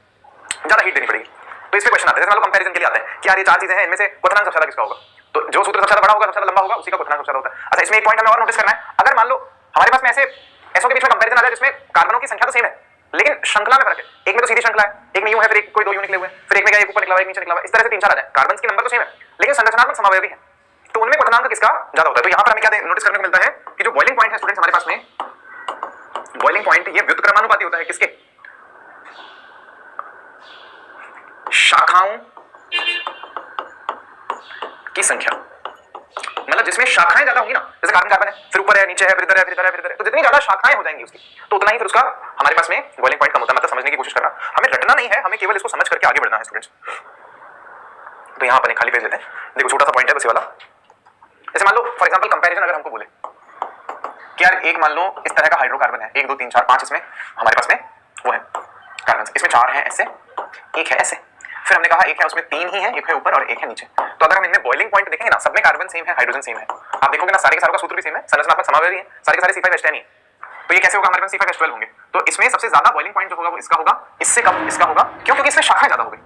A: ज्यादा हीट देनी पड़ेगी। तो इस पे क्वेश्चन आते हैं, जैसे मान लो कंपैरिजन के लिए आते हैं कि यार ये 4 चीजें हैं, इनमें से क्वथनांक सबसे ज्यादा किसका होगा, तो जो सूत्र सबसे ज्यादा बड़ा होगा, सबसे ज्यादा लंबा होगा, उसी का क्वथनांक सबसे ज्यादा होता है। अच्छा इसमें एक पॉइंट हमें और नोटिस करना है, अगर मान लो हमारे पास में ऐसे एसओ के बीच में कंपैरिजन आ जाए जिसमें कार्बनों की संख्या तो सेम है लेकिन श्रृंखला में फर्क है, एक में तो सीधी श्रृंखला है, एक में यूं है, फिर एक कोई 2 यूं निकले हुए हैं, फिर एक में क्या एक ऊपर निकला हुआ, एक नीचे निकला हुआ, इस तरह से 3-4 आ जाए, कार्बन की नंबर तो सेम है लेकिन संरचनात्मक समावयव भी है, तो उनमें क्वथनांक किसका ज्यादा होता है। तो यहाँ पर हमें क्या नोटिस करने को मिलता है कि जो बॉइलिंग पॉइंट है स्टूडेंट्स हमारे पास में, बॉइलिंग पॉइंट ये व्युत्क्रमानुपाती होता है किसके, शाखाओं की संख्या, मतलब जिसमें शाखाएं ज्यादा होंगी ना, जैसे कार्बन कार्बन है, फिर ऊपर है, नीचे है, फिर इधर है, फिर इधर है, फिर इधर है, तो जितनी ज्यादा शाखाएं हो जाएंगी उसकी तो उतना ही फिर उसका हमारे पास में बॉइलिंग पॉइंट कम होता है। मतलब समझने की कोशिश करना, हमें रटना नहीं है, हमें केवल इसको समझ करके आगे बढ़ना है स्टूडेंट्स। तो यहाँ पर एक खाली पेज लेते हैं, देखो छोटा सा पॉइंट है बस ये वाला। जैसे मान लो फॉर एग्जांपल कंपैरिजन अगर हमको बोले कि यार एक मान लो इस तरह का हाइड्रोकार्बन है, 1 2 3 4 5 इसमें हमारे पास में वो है कार्बन, इसमें 4 है ऐसे, एक है ऐसे, फिर हमने कहा एक है उसमें 3 ही है, एक है ऊपर और एक है नीचे। तो अगर हम इनमें बॉइलिंग पॉइंट देखेंगे ना, सब में कार्बन सेम है, हाइड्रोजन सेम है, आप देखोगे ना सारे के सारों का सूत्र भी सेम है, संरचनात्मक समावयव भी है, सारे के सारे C5H10 ही है। तो ये कैसे होगा, हमारे पास C5H12 होंगे, तो इसमें सबसे ज्यादा बॉइलिंग पॉइंट जो होगा वो इसका होगा, इससे कम इसका होगा, क्यों, क्योंकि इसमें शाखाएं ज्यादा हो गई,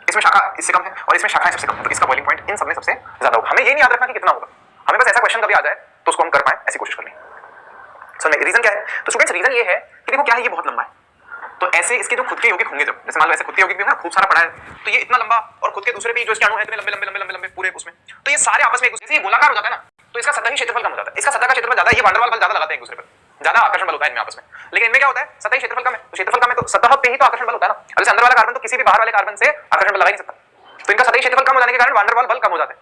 A: इसमें शाखा इससे कम है और इसमें शाखाएं सबसे कम है, तो इसका बॉइलिंग पॉइंट इन सब में सबसे ज्यादा होगा। हमें ये नहीं याद रखना कि कितना होगा, हमें बस ऐसा क्वेश्चन कभी आ जाए तो उसको हम कर पाए, ऐसी कोशिश करनी। समझ में? रीजन क्या है? तो स्टूडेंट्स रीजन ये है कि देखो क्या है, ये बहुत लंबा है, तो ऐसे इसके जो खुद के यौगिक होंगे, जब जैसे मान लो ऐसे खुद के यौगिक भी है ना, खूब सारा पड़ा है, तो ये इतना लंबा, और खुद के दूसरे भी जो इसके अणु है इतने लंबे लंबे लंबे लंबे लंबे पूरे उसमें, तो ये सारे आपस में एक दूसरे से गोलाकार हो जाता है ना, तो इसका सतही क्षेत्रफल कम हो जाता है। इसका सतह का क्षेत्रफल ज्यादा है, ये वांडर वाल बल ज्यादा लगाते हैं एक दूसरे पर, ज्यादा आकर्षण बल होता है इनमें आपस में। लेकिन इनमें क्या होता है, सतही क्षेत्रफल कम है, तो क्षेत्रफल कम है तो सतह पे ही तो आकर्षण बल होता है ना। अब जैसे अंदर वाला कार्बन तो किसी भी बाहर वाले कार्बन से आकर्षण बल लगा ही नहीं सकता, तो इनका सतही क्षेत्रफल कम हो जाने के कारण वांडर वाल बल कम हो जाते हैं,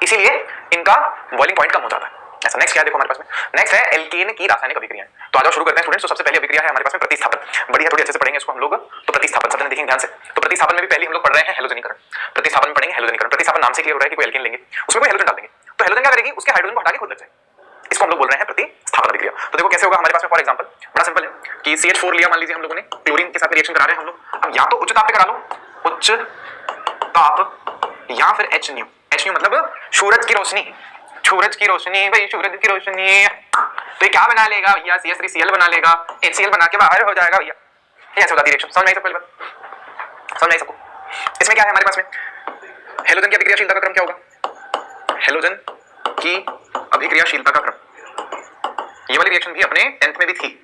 A: इसीलिए इनका बॉइलिंग पॉइंट कम हो जाता है। ऐसा नेक्स्ट क्या है देखो हमारे पास में, नेक्स्ट है एल्केन की रासायनिक अभिक्रिया। तो आज शुरू करते हैं स्टूडेंट्स। तो सबसे पहली अभिक्रिया है हमारे पास में प्रतिस्थापन, बड़ी है, थोड़ी अच्छे से पढ़ेंगे इसको हम लोग। तो प्रतिस्थापन शब्द देखेंगे ध्यान से, तो प्रतिस्थापन में भी पहले हम लोग पढ़ रहे हैं हेलोजनीकरण। प्रतिस्थापन में पढ़ेंगे हेलोजनीकरण। प्रतिस्थापन नाम से क्लियर हो रहा है कि कोई एल्केन लेंगे, उसमें कोई हेलोजन डाल देंगे, तो हेलोजन क्या करेगी, उसके हाइड्रोजन को हटा के खुद लग जाएगी, इसको हम लोग बोल रहे हैं प्रतिस्थापन अभिक्रिया। तो देखो कैसे होगा हमारे पास में, फॉर एग्जांपल बड़ा सिंपल है कि CH4 लिया मान लीजिए हम लोगों ने, क्लोरीन के साथ रिएक्शन करा रहे हैं हम लोग। अब या तो उच्च ताप पे करा लो, उच्च ताप, या फिर HNU। HNU मतलब सूरज की रोशनी, सूरज की रोशनी भाई, सूरज की रोशनी। तो ये क्या बना लेगा भैया, CH3Cl बना लेगा, HCl बना के बाहर हो जाएगा भैया। ये ऐसे होता है रिएक्शन। समझ में आई सबको? समझ में आई सबको? इसमें क्या है हमारे पास में, हेलोजन की अभिक्रियाशीलता का क्रम क्या होगा, हेलोजन की अभिक्रियाशीलता का क्रम, ये वाली रिएक्शन भी अपने 10th में भी थी,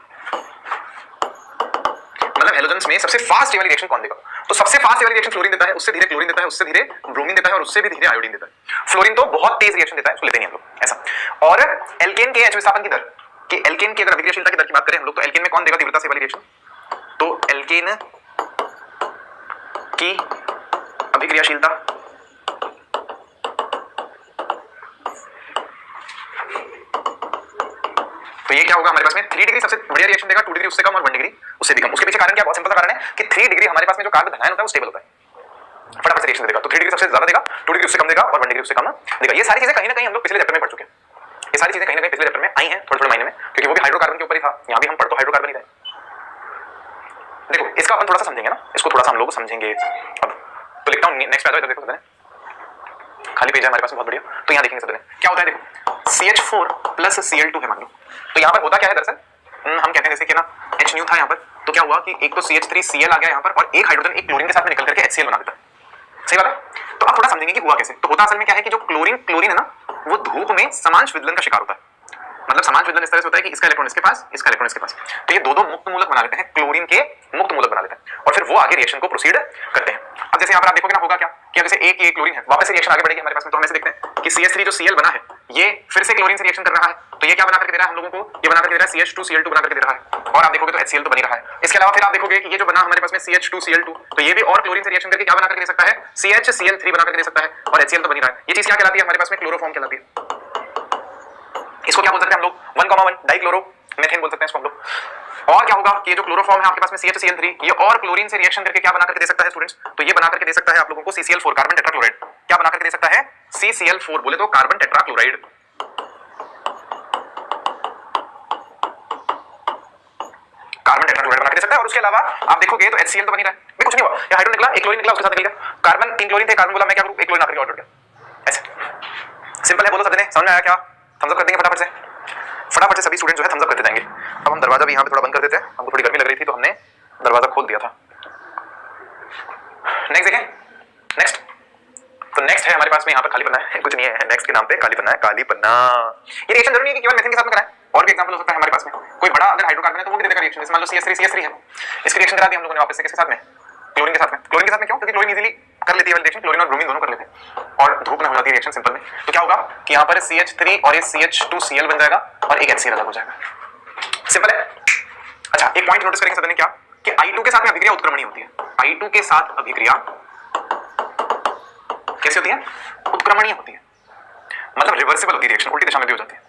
A: मतलब हेलोजन्स में सबसे फास्ट ये वाली रिएक्शन कौन देगा, तो सबसे फास्ट ये वाली रिएक्शन फ्लोरीन देता है, उससे धीरे क्लोरीन देता है, उससे धीरे ब्रोमीन देता है, और उससे भी धीरे आयोडीन देता है। फ्लोरीन तो बहुत तेज रिएक्शन देता है, उसको लेते नहीं हम लोग ऐसा। और एल्केन के H विस्थापन की दर, कि एल्केन की अगर अभिक्रियाशीलता की दर की बात करें हम लोग, तो एल्केन में कौन देगा तीव्रता से वाली रिएक्शन, तो एल्केन की अभिक्रियाशीलता तो ये क्या होगा हमारे पास में, 3 डिग्री सबसे बढ़िया रिएक्शन देगा, 2 डिग्री उससे कम, और 1 डिग्री उससे भी कम। उसके पीछे कारण क्या, बहुत सिंपल सा कारण है कि 3 डिग्री हमारे पास में जो कार्बन धनायन होता है वो स्टेबल होता है, फटाफट से रिएक्शन देगा। तो 3 डिग्री सबसे ज्यादा देगा, 2 डिग्री उससे कम देगा, और 1 डिग्री उससे कम देगा। ये सारी चीजें कहीं ना कहीं हम लोग पिछले चैप्टर में पढ़ चुके हैं, ये सारी चीजें कहीं ना कहीं पिछले चैप्टर में आई हैं थोड़े थोड़े महीने में, क्योंकि वो भी हाइड्रोकार्बन के ऊपर ही था। यहाँ भी हम पढ़ तो हाइड्रोकार्बन ही रहे। देखो इसका अपन थोड़ा सा समझेंगे ना, इसको थोड़ा सा हम लोग समझेंगे। अब तो लिखता हूँ नेक्स्ट पेज, देखो सबने खाली पेज है हमारे पास में, बहुत बढ़िया। तो यहाँ देखेंगे सबने क्या होता है, देखो CH4 प्लस Cl2 है मान लो, तो यहाँ पर होता क्या है दरअसल, हम कहते हैं जैसे कि ना HNU था यहाँ पर, तो क्या हुआ कि एक तो CH3Cl आ गया यहाँ पर, और एक हाइड्रोजन एक क्लोरीन के साथ में निकल करके HCl बना देता है। सही बात है? तो अब थोड़ा समझेंगे कि हुआ कैसे। तो होता असल में क्या है कि जो क्लोरीन है ना, वो धूप में समांश विदलन का शिकार होता है। मतलब समांश विदलन इस तरह से होता है कि इसका इलेक्ट्रॉन इसके पास, इसका इलेक्ट्रॉन इसके पास, तो ये दो मुक्त मूलक बना लेते हैं, क्लोरीन के मुक्त मूलक बना लेते हैं, और फिर वो आगे रिएक्शन को प्रोसीड करते हैं। अब जैसे यहाँ पर आप देखोगे ना होगा क्या कि जैसे एक ये क्लोरीन है, वापस से रिएक्शन आगे बढ़ेगी हमारे पास में, तो हम ऐसे देखते हैं कि CH3 जो Cl बना है, ये फिर से क्लोरीन से रिएक्शन कर रहा है, तो ये क्या बना करके दे रहा है हम लोगों को, ये बना करके दे रहा है CH2Cl2 बना करके दे रहा है, और आप देखोगे तो HCl तो बन ही रहा है। इसके अलावा फिर आप देखोगे कि ये जो बना हमारे पास में CH2Cl2, तो ये भी और क्लोरीन से रिएक्शन करके क्या बना करके दे सकता है, CHCl3 बना करके दे सकता है, और HCl तो बन ही रहा है। ये चीज क्या कहलाती है हमारे पास में, क्लोरोफॉर्म कहलाती है। इसको क्या बोल सकते हैं हम लोग, 1,1 डाइक्लोरोमेथेन बोल सकते हैं इसको हम लोग। और क्या होगा कि ये जो क्लोरोफॉर्म है आपके पास में CHCl3, ये और क्लोरीन से रिएक्शन करके क्या बना करके दे सकता है स्टूडेंट्स, तो ये बना करके दे सकता है आप लोगों को CCl4 कार्बन टेट्राक्लोराइड। क्या बना करके दे सकता है, CCl4 बोले तो कार्बन टेट्राक्लोराइड। कार्बन टेट्राक्लोराइड बना के दे सकता है। और उसके अलावा आप देखोगे तो HCl तो बन ही रहा है, कुछ नहीं हुआ, ये हाइड्रोजन निकला, एक क्लोरीन निकला, उसके साथ निकल गया कार्बन, 3 क्लोरीन थे, कार्बन बोला मैं क्या करूं, एक क्लोरीन आकर के और जुड़ गया। ऐसे सिंपल है, बोलो सबने समझ में आया क्या? थम्स अप कर देंगे फटाफट से सभी स्टूडेंट जो है थम्स अप करते जाएंगे। अब हम दरवाजा भी यहाँ पे थोड़ा बंद कर देते हैं, हमको थोड़ी गर्मी लग रही थी तो हमने दरवाजा खोल दिया था। नेक्स्ट देखें, नेक्स्ट तो नेक्स्ट है हमारे पास में यहाँ पर खाली पन्ना है, कुछ नहीं है, नेक्स्ट के नाम पे खाली पन्ना है, खाली पन्ना। ये रिएक्शन जरूरी नहीं है कि केवल मेथेन के साथ में कराएं, और भी एग्जांपल हो सकता है हमारे पास में। कोई बड़ा अगर हाइड्रोकार्बन है तो वो भी दे देगा रिएक्शन, जैसे मान लो CH3 है, इसकी रिएक्शन करा दी हम लोगों ने वापस से किसके साथ में, क्लोरीन के साथ में। क्लोरीन के साथ में क्यों, क्योंकि क्लोरीन इजीली कर लेती है रिएक्शन, क्लोरीन और ब्रोमीन दोनों कर लेते हैं, और धूप में हो जाती है रिएक्शन सिंपल में। तो क्या होगा कि यहाँ पर CH3 और ये CH2Cl बन जाएगा, और एक HCl अलग हो जाएगा। सिंपल है। अच्छा एक पॉइंट नोटिस करेंगे सबने क्या, कि I2 के साथ में अभिक्रिया उत्क्रमणीय होती है। I2 के साथ अभिक्रिया कैसे होती है, उत्क्रमणीय होती है, मतलब रिवर्सिबल होती है रिएक्शन, उल्टी दिशा में भी हो जाती है,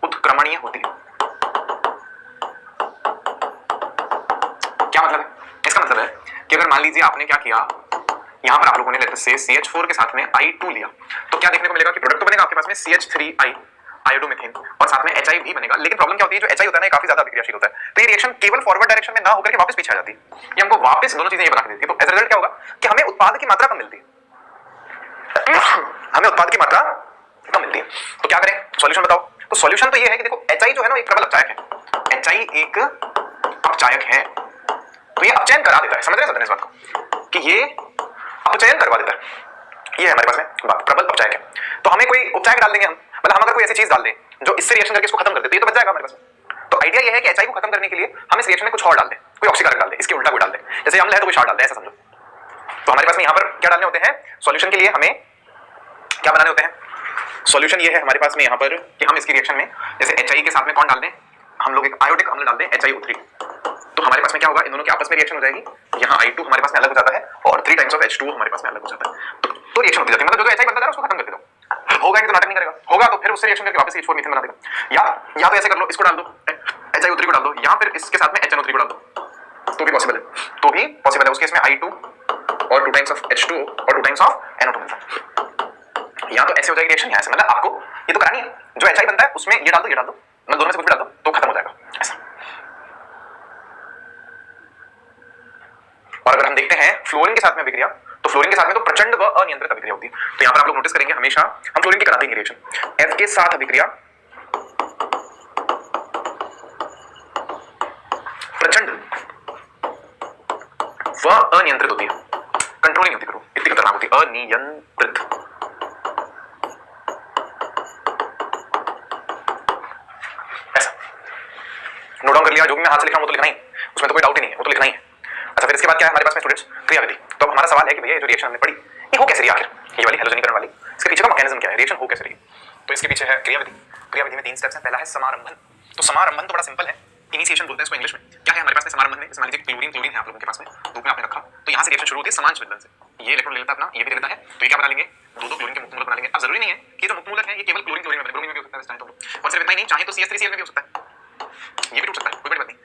A: उत्क्रमणीय होती है। क्या मतलब है, इसका मतलब है कि अगर मान लीजिए आपने क्या किया, यहां पर आप लोगों ने लेते से CH4 के साथ में I2 लिया, तो क्या देखने को मिलेगा कि प्रोडक्ट तो बनेगा आपके पास में CH3I आयोडोमीथेन, और साथ में HI भी बनेगा। लेकिन प्रॉब्लम क्या होती है, जो HI होता है ना काफी ज्यादा अभिक्रियाशील होता है, तो ये रिएक्शन केवल फॉरवर्ड डायरेक्शन में ना होकर के वापस पीछे आ जाती है, ये हमको वापस दोनों चीजें ये बना के देती है। तो एज रिजल्ट क्या होगा कि हमें उत्पाद की मात्रा कम मिलती है, हमें उत्पाद की मात्रा कम मिलती है। तो क्या करें, सॉल्यूशन बताओ। तो सॉल्यूशन तो ये है कि देखो HI जो है ना एक प्रबल अपचायक है, HI एक अपचायक है, तो ये अपचयन करा देता है। समझ रहे हैं इस बात को कि ये अपचयन करवा देता है, ये है हमारे पास में बात, प्रबल अपचायक है। तो हमें कोई उपचायक डाल देंगे हम, मतलब हम अगर कोई ऐसी चीज डाल दें जो इससे रिएक्शन करके इसको खत्म कर दे तो ये तो बच जाएगा हमारे पास। तो आइडिया ये है कि एचआई को खत्म करने के लिए हम इस रिएक्शन में कुछ और डाल दें, कोई ऑक्सीकारक डाल दें, इसके उल्टा कोई डाल दें, जैसे अम्ल है तो कोई क्षार डाल दें, ऐसा समझो। तो हमारे पास में यहाँ पर क्या डालने होते हैं सॉल्यूशन के लिए, हमें क्या बनाने होते हैं सॉल्यूशन ये है हमारे पास में यहाँ पर कि हम इसकी रिएक्शन में जैसे एचआई के साथ में कौन डाल दें, हम लोग एक आयोडिक अम्ल डाल दें HiO3, तो हमारे पास में क्या होगा, इन दोनों की आपस में रिएक्शन हो जाएगी, यहाँ I2 हमारे पास में अलग हो जाता है और 3 टाइम्स ऑफ H2 हमारे पास में अलग हो जाता है, तो रिएक्शन होती जाती है, मतलब जो HI बनता है उसको खत्म कर दो, होगा नहीं तो नाटक नहीं करेगा, होगा तो फिर उससे रिएक्शन करके वापस H4 मीथेन बना देगा, या तो ऐसे कर लो, इसको डाल दो HiO3 को डाल दो, या फिर इसके साथ में HNO3 को डाल दो, तो भी पॉसिबल है, तो भी पॉसिबल है। उसके इसमें I2 और 2 टाइम्स ऑफ H2 और 2 टाइम्स ऑफ NO2 मिलता है, या तो ऐसे हो जाएगी रिएक्शन, यहाँ से, मतलब आपको ये तो करानी है, जो HI बनता है उसमें ये डाल दो, मतलब दोनों में से कुछ भी डाल दो तो खत्म हो जाएगा ऐसा। और अगर हम देखते हैं फ्लोरीन के साथ में अभिक्रिया, तो फ्लोरीन के साथ में तो प्रचंड व अनियंत्रित अभिक्रिया होती है, तो यहां पर आप लोग नोटिस करेंगे हमेशा हम फ्लोरीन की कराते हैं रिएक्शन F के साथ अभिक्रिया प्रचंड व अनियंत्रित होती है, कंट्रोल नहीं होती, करो इतनी खतरनाक होती है, अनियंत्रित। ऐसा नोट डाउन कर लिया, जो भी मैं हाथ से लिख रहा हूं वो तो लिखना ही, उसमें तो कोई डाउट ही नहीं है, वो तो लिखना ही है। अच्छा, फिर इसके बाद क्या है हमारे पास में स्टूडेंट्स, क्रियाविधि। तो अब हमारा सवाल है कि भैया ये जो रिएक्शन हमने पढ़ी ये हो कैसे रही आखिर, ये वाली हैलोजनीकरण वाली, इसके पीछे का मैकेनिज्म क्या है, रिएक्शन हो कैसे रही। तो इसके पीछे है क्रियाविधि। क्रियाविधि में 3 स्टेप्स हैं, पहला है समारंभन। तो समारंभन तो बड़ा सिंपल है, इनिशिएशन बोलते हैं इसको इंग्लिश में। क्या है हमारे पास में समारंभन में, जैसे मान लीजिए क्लोरीन है आप लोगों के पास में, धूप में आपने रखा, तो यहाँ से रिएक्शन शुरू होती है समान स्विदलन से, ये इलेक्ट्रॉन ले लेता है अपना, ये भी ले लेता है, तो ये क्या बना लेंगे, दो क्लोरीन के मुक्त मूलक बना लेंगे। अब जरूरी नहीं है कि ये जो मुक्त मूलक है ये केवल क्लोरीन में बने, ब्रोमीन में भी हो सकता है चाहे तो, और सिर्फ इतना ही नहीं, चाहे तो CH3Cl में भी हो सकता है, ये भी टूट सकता है, कोई बड़ी बात नहीं।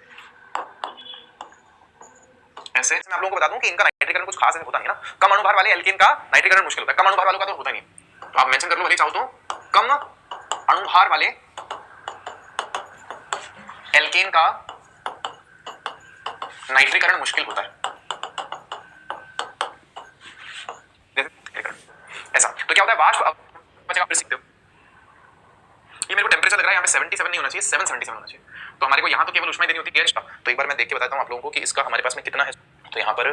A: ऐसे मैं आप लोगों को बता दूं कि इनका नाइट्रीकरण कुछ खास होता नहीं ना, कम अणुभार वाले एल्केन का नाइट्रीकरण मुश्किल होता है, कम अणुभार वालों का तो होता नहीं, तो आप मेंशन कर लो भले चाहो तो, कम अणुभार वाले एल्केन का नाइट्रीकरण मुश्किल होता है, ऐसा। तो क्या होता है वाष्प बचेगा, फिर सीखते हो, ये मेरे को टेंपरेचर लग रहा है यहाँ पे 77 नहीं होना चाहिए, 777 होना चाहिए, तो हमारे को यहाँ तो केवल ऊष्मा देनी होती है गैस का। तो एक बार मैं देख के बताता हूँ आप लोगों को कि इसका हमारे पास में कितना है। तो यहाँ पर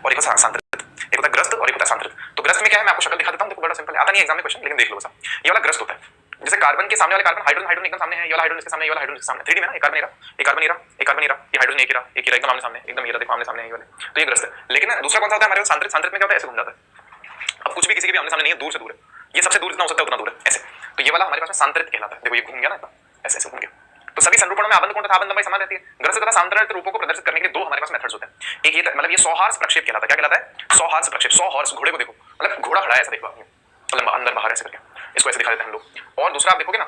A: और एक सांद्रित, एक होता है ग्रस्त और एक होता है सांद्रित। तो ग्रस्त में क्या है मैं आपको शक्ल दिखा देता हूँ, देखो बड़ा सिंपल है, आता नहीं एग्जाम में क्वेश्चन, लेकिन देख लो बस। ये वाला ग्रस्त होता है, जैसे कार्बन के सामने वाले कार्बन, हाइड्रोजन एकदम सामने है, ये वाला हाइड्रोजन इसके सामने, ये वाला हाइड्रोजन इसके सामने, 3D में ना, एक कार्बन एरा, एक कार्बन एरा, एक कार्बन एरा, ये हाइड्रोजन एक एरा एकदम आमने सामने, एकदम ये देखो आमने सामने ये वाले, तो ये ग्रस्त है। लेकिन दूसरा कौन सा होता है हमारे पास सांद्रित। सांद्रित में क्या होता है, ऐसे घूम जाता है, अब कुछ भी किसी के भी आमने सामने नहीं है, दूर से दूर है, ये सबसे दूर जितना हो सकता है उतना दूर है, ऐसे। तो ये वाला हमारे पास में सांद्रित कहलाता है, देखो ये घूम गया ना, ऐसे ऐसे घूम गया। तो सभी संरूपणों में आबंध कोण तथा आबंध लंबाई समान रहती है। ग्रस्त तथा सांद्रित रूपों को प्रदर्शित करने के लिए 2 हमारे पास मेथड्स होते हैं, एक ये मतलब ये सौहार्स प्रक्षेप कहलाता है, क्या कहलाता है, सौहार्स प्रक्षेप। 100 हॉर्स, घोड़े को देखो, मतलब घोड़ा खड़ा है ऐसा देखो आप, लंबा अंदर बाहर ऐसे करके, इसको ऐसे दिखा देते हैं हम लोग। और दूसरा आप देखोगे ना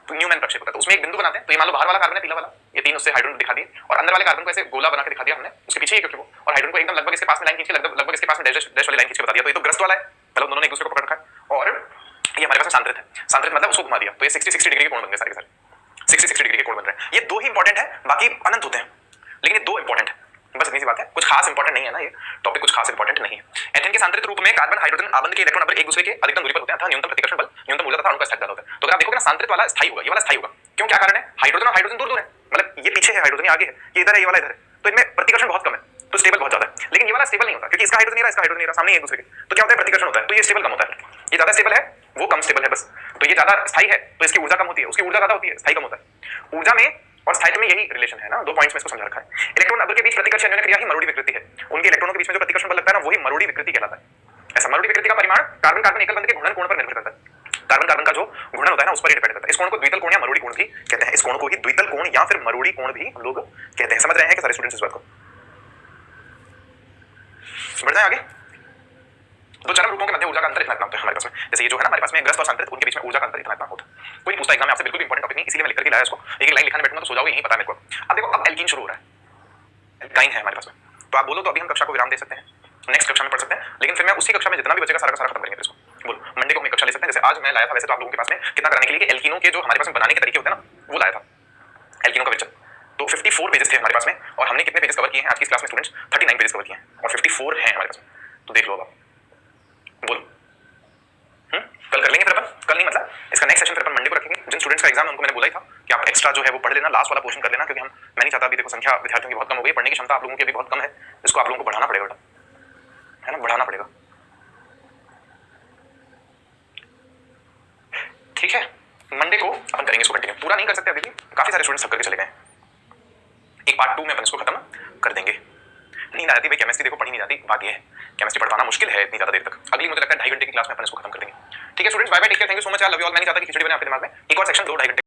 A: तो न्यूमैन प्रक्षेप होता है, तो उसमें एक बिंदु बनाते हैं, तो ये मान लो बाहर वाला कार्बन है पीला वाला, ये 3 उससे हाइड्रोजन दिखा दिए, और अंदर वाले कार्बन को ऐसे गोला बना के दिखा दिया हमने, उसके पीछे ही क्योंकि वो, और हाइड्रोजन को एकदम लगभग इसके पास में लाइन खींच के, लगभग इसके पास में डैश वाली लाइन खींच के बता दिया, तो ये तो ग्रस्त वाला है, मतलब दोनों ने एक दूसरे को पकड़ रखा है। और ये हमारे पास सांद्रित है, सांद्रित मतलब उसको घुमा दिया, तो ये 60 डिग्री के कोण बन गए सारे के सारे, 60 डिग्री के कोण बन रहे हैं। ये 2 ही इंपॉर्टेंट है, बाकी अनंत होते हैं, लेकिन ये 2 इंपॉर्टेंट है, बस इतनी सी बात है, कुछ खास इंपॉर्टेंट नहीं है ना, ये टॉपिक कुछ खास इंपॉर्टेंट नहीं है। एथेन के सांद्रित रूप में कार्बन हाइड्रोजन आबंध के इलेक्ट्रॉन नंबर एक दूसरे के अधिकतम दूरी पर होते हैं, अर्थात न्यूनतम प्रतिकर्षण बल, न्यूनतम ऊर्जा तथा अणु का स्थायी होता है। तो अगर आप देखोगे ना सांद्रित वाला स्थायी होगा, ये वाला स्थायी होगा, क्यों, क्या कारण है, हाइड्रोजन और हाइड्रोजन दूर दूर है, मतलब ये पीछे है हाइड्रोजन, आगे है, ये इधर है, ये वाला इधर है, तो इनमें प्रतिकर्षण बहुत कम है, तो स्टेबल बहुत ज्यादा है। लेकिन ये वाला स्टेबल नहीं होता, क्योंकि इसका हाइड्रोजन नहीं रहा, इसका हाइड्रोजन नहीं रहा, सामने एक दूसरे के, तो क्या होता है, प्रतिकर्षण होता है, तो ये स्टेबल कम होता है, ये ज्यादा स्टेबल है, वो कम स्टेबल है बस। तो ये ज्यादा स्थायी है तो इसकी ऊर्जा कम होती है, उसकी ऊर्जा ज्यादा होती है, स्थायी कम होता है। ऊर्जा में और स्थायित्व में यही रिलेशन है ना, 2 पॉइंट्स में इसको समझा रखा है। इलेक्ट्रॉन अणु के बीच प्रतिकर्षण अन्योन्य क्रिया ही मरोड़ी विकृति है, उनके इलेक्ट्रॉनों के बीच में जो प्रतिकर्षण बल लगता है ना, वही मरोड़ी विकृति कहलाता है। ऐसा मरोड़ी विकृति का परिमाण कार्बन कार्बन एकल बंध के घूर्णन कोण पर निर्भर करता है, कार्बन कार्बन का जो घूर्णन होता है ना उस पर डिपेंड करता है। इस कोण को द्वितल कोण या मरोड़ी कोण भी कहते हैं, इस कोण को ही द्वितल कोण या फिर मरोड़ी कोण भी हम लोग कहते हैं। समझ रहे हैं कि सारे स्टूडेंट्स इस बात को? बढ़ जाए आगे। 2 चरम रूपों के मध्य ऊर्जा का अंतर इतना होता है हमारे पास में, जैसे ये जो है ना हमारे पास में ग्रस्त और सांद्रित, उनके बीच में ऊर्जा का अंतर इतना होता है। कोई पूछता एग्जाम में आपसे, बिल्कुल भी इंपॉर्टेंट टॉपिक नहीं, इसीलिए मैं लिख करके लाया इसको, एक लाइन लिखाने बैठूंगा तो सो जाओगे, यही पता है मेरे को। अब देखो अब एल्कीन शुरू हो रहा है, एल्काइन है हमारे पास में, तो आप बोलो तो अभी हम कक्षा को विराम दे सकते हैं, नेक्स्ट कक्षा में पढ़ सकते हैं, लेकिन फिर मैं उसी कक्षा में जितना भी बचेगा सारा का सारा खत्म करेंगे इसको। बोलो मंडे को हम एक कक्षा ले सकते हैं, जैसे आज मैं लाया था, वैसे तो आप लोगों के पास में कितना कराने के लिए कि एल्कीनों के जो हमारे पास में बनाने के तरीके होते हैं ना वो लाया था, एल्कीनों का विरचन। तो 54 पेजेस थे हमारे पास में, और हमने कितने पेजेस कवर किए हैं आज की क्लास में स्टूडेंट्स, 39 पेजेस कवर किए हैं, और 54 हैं हमारे पास में, तो देख लो अब बोलो। कल कर लेंगे फिर अपन, कल नहीं मतलब इसका नेक्स्ट सेशन फिर अपन मंडे को रखेंगे। जिन स्टूडेंट्स का एग्जाम है उनको मैंने बोला ही था कि आप एक्स्ट्रा जो है वो पढ़ लेना, लास्ट वाला पोर्शन कर लेना, क्योंकि मैं नहीं चाहता, अभी देखो संख्या विद्यार्थियों की बहुत कम हो गई, पढ़ने की क्षमता आप लोगों की अभी बहुत कम है, इसको आप लोगों को बढ़ाना पड़ेगा, है ना, बढ़ाना पड़ेगा। ठीक है, मंडे को अपन करेंगे इसको कंटिन्यू, पूरा नहीं कर सकते अभी भी, काफी सारे स्टूडेंट्स सब करके चले गए। एक पार्ट 2 में अपन इसको खत्म कर देंगे। नींद आ जाती भाई, केमिस्ट्री देखो पढ़ी नहीं जाती, बात ये है केमिस्ट्री पढ़ पाना मुश्किल है इतनी ज्यादा देर तक। अगली मुझे लगता है 2.5 घंटे की क्लास में अपन इसको खत्म कर देंगे। ठीक है students, bye bye, take care, thank you so much यार, लव यू ऑल। मैं नहीं चाहता कि खिचड़ी बने आपके दिमाग में, एक और सेक्शन 2-2.5 घंटे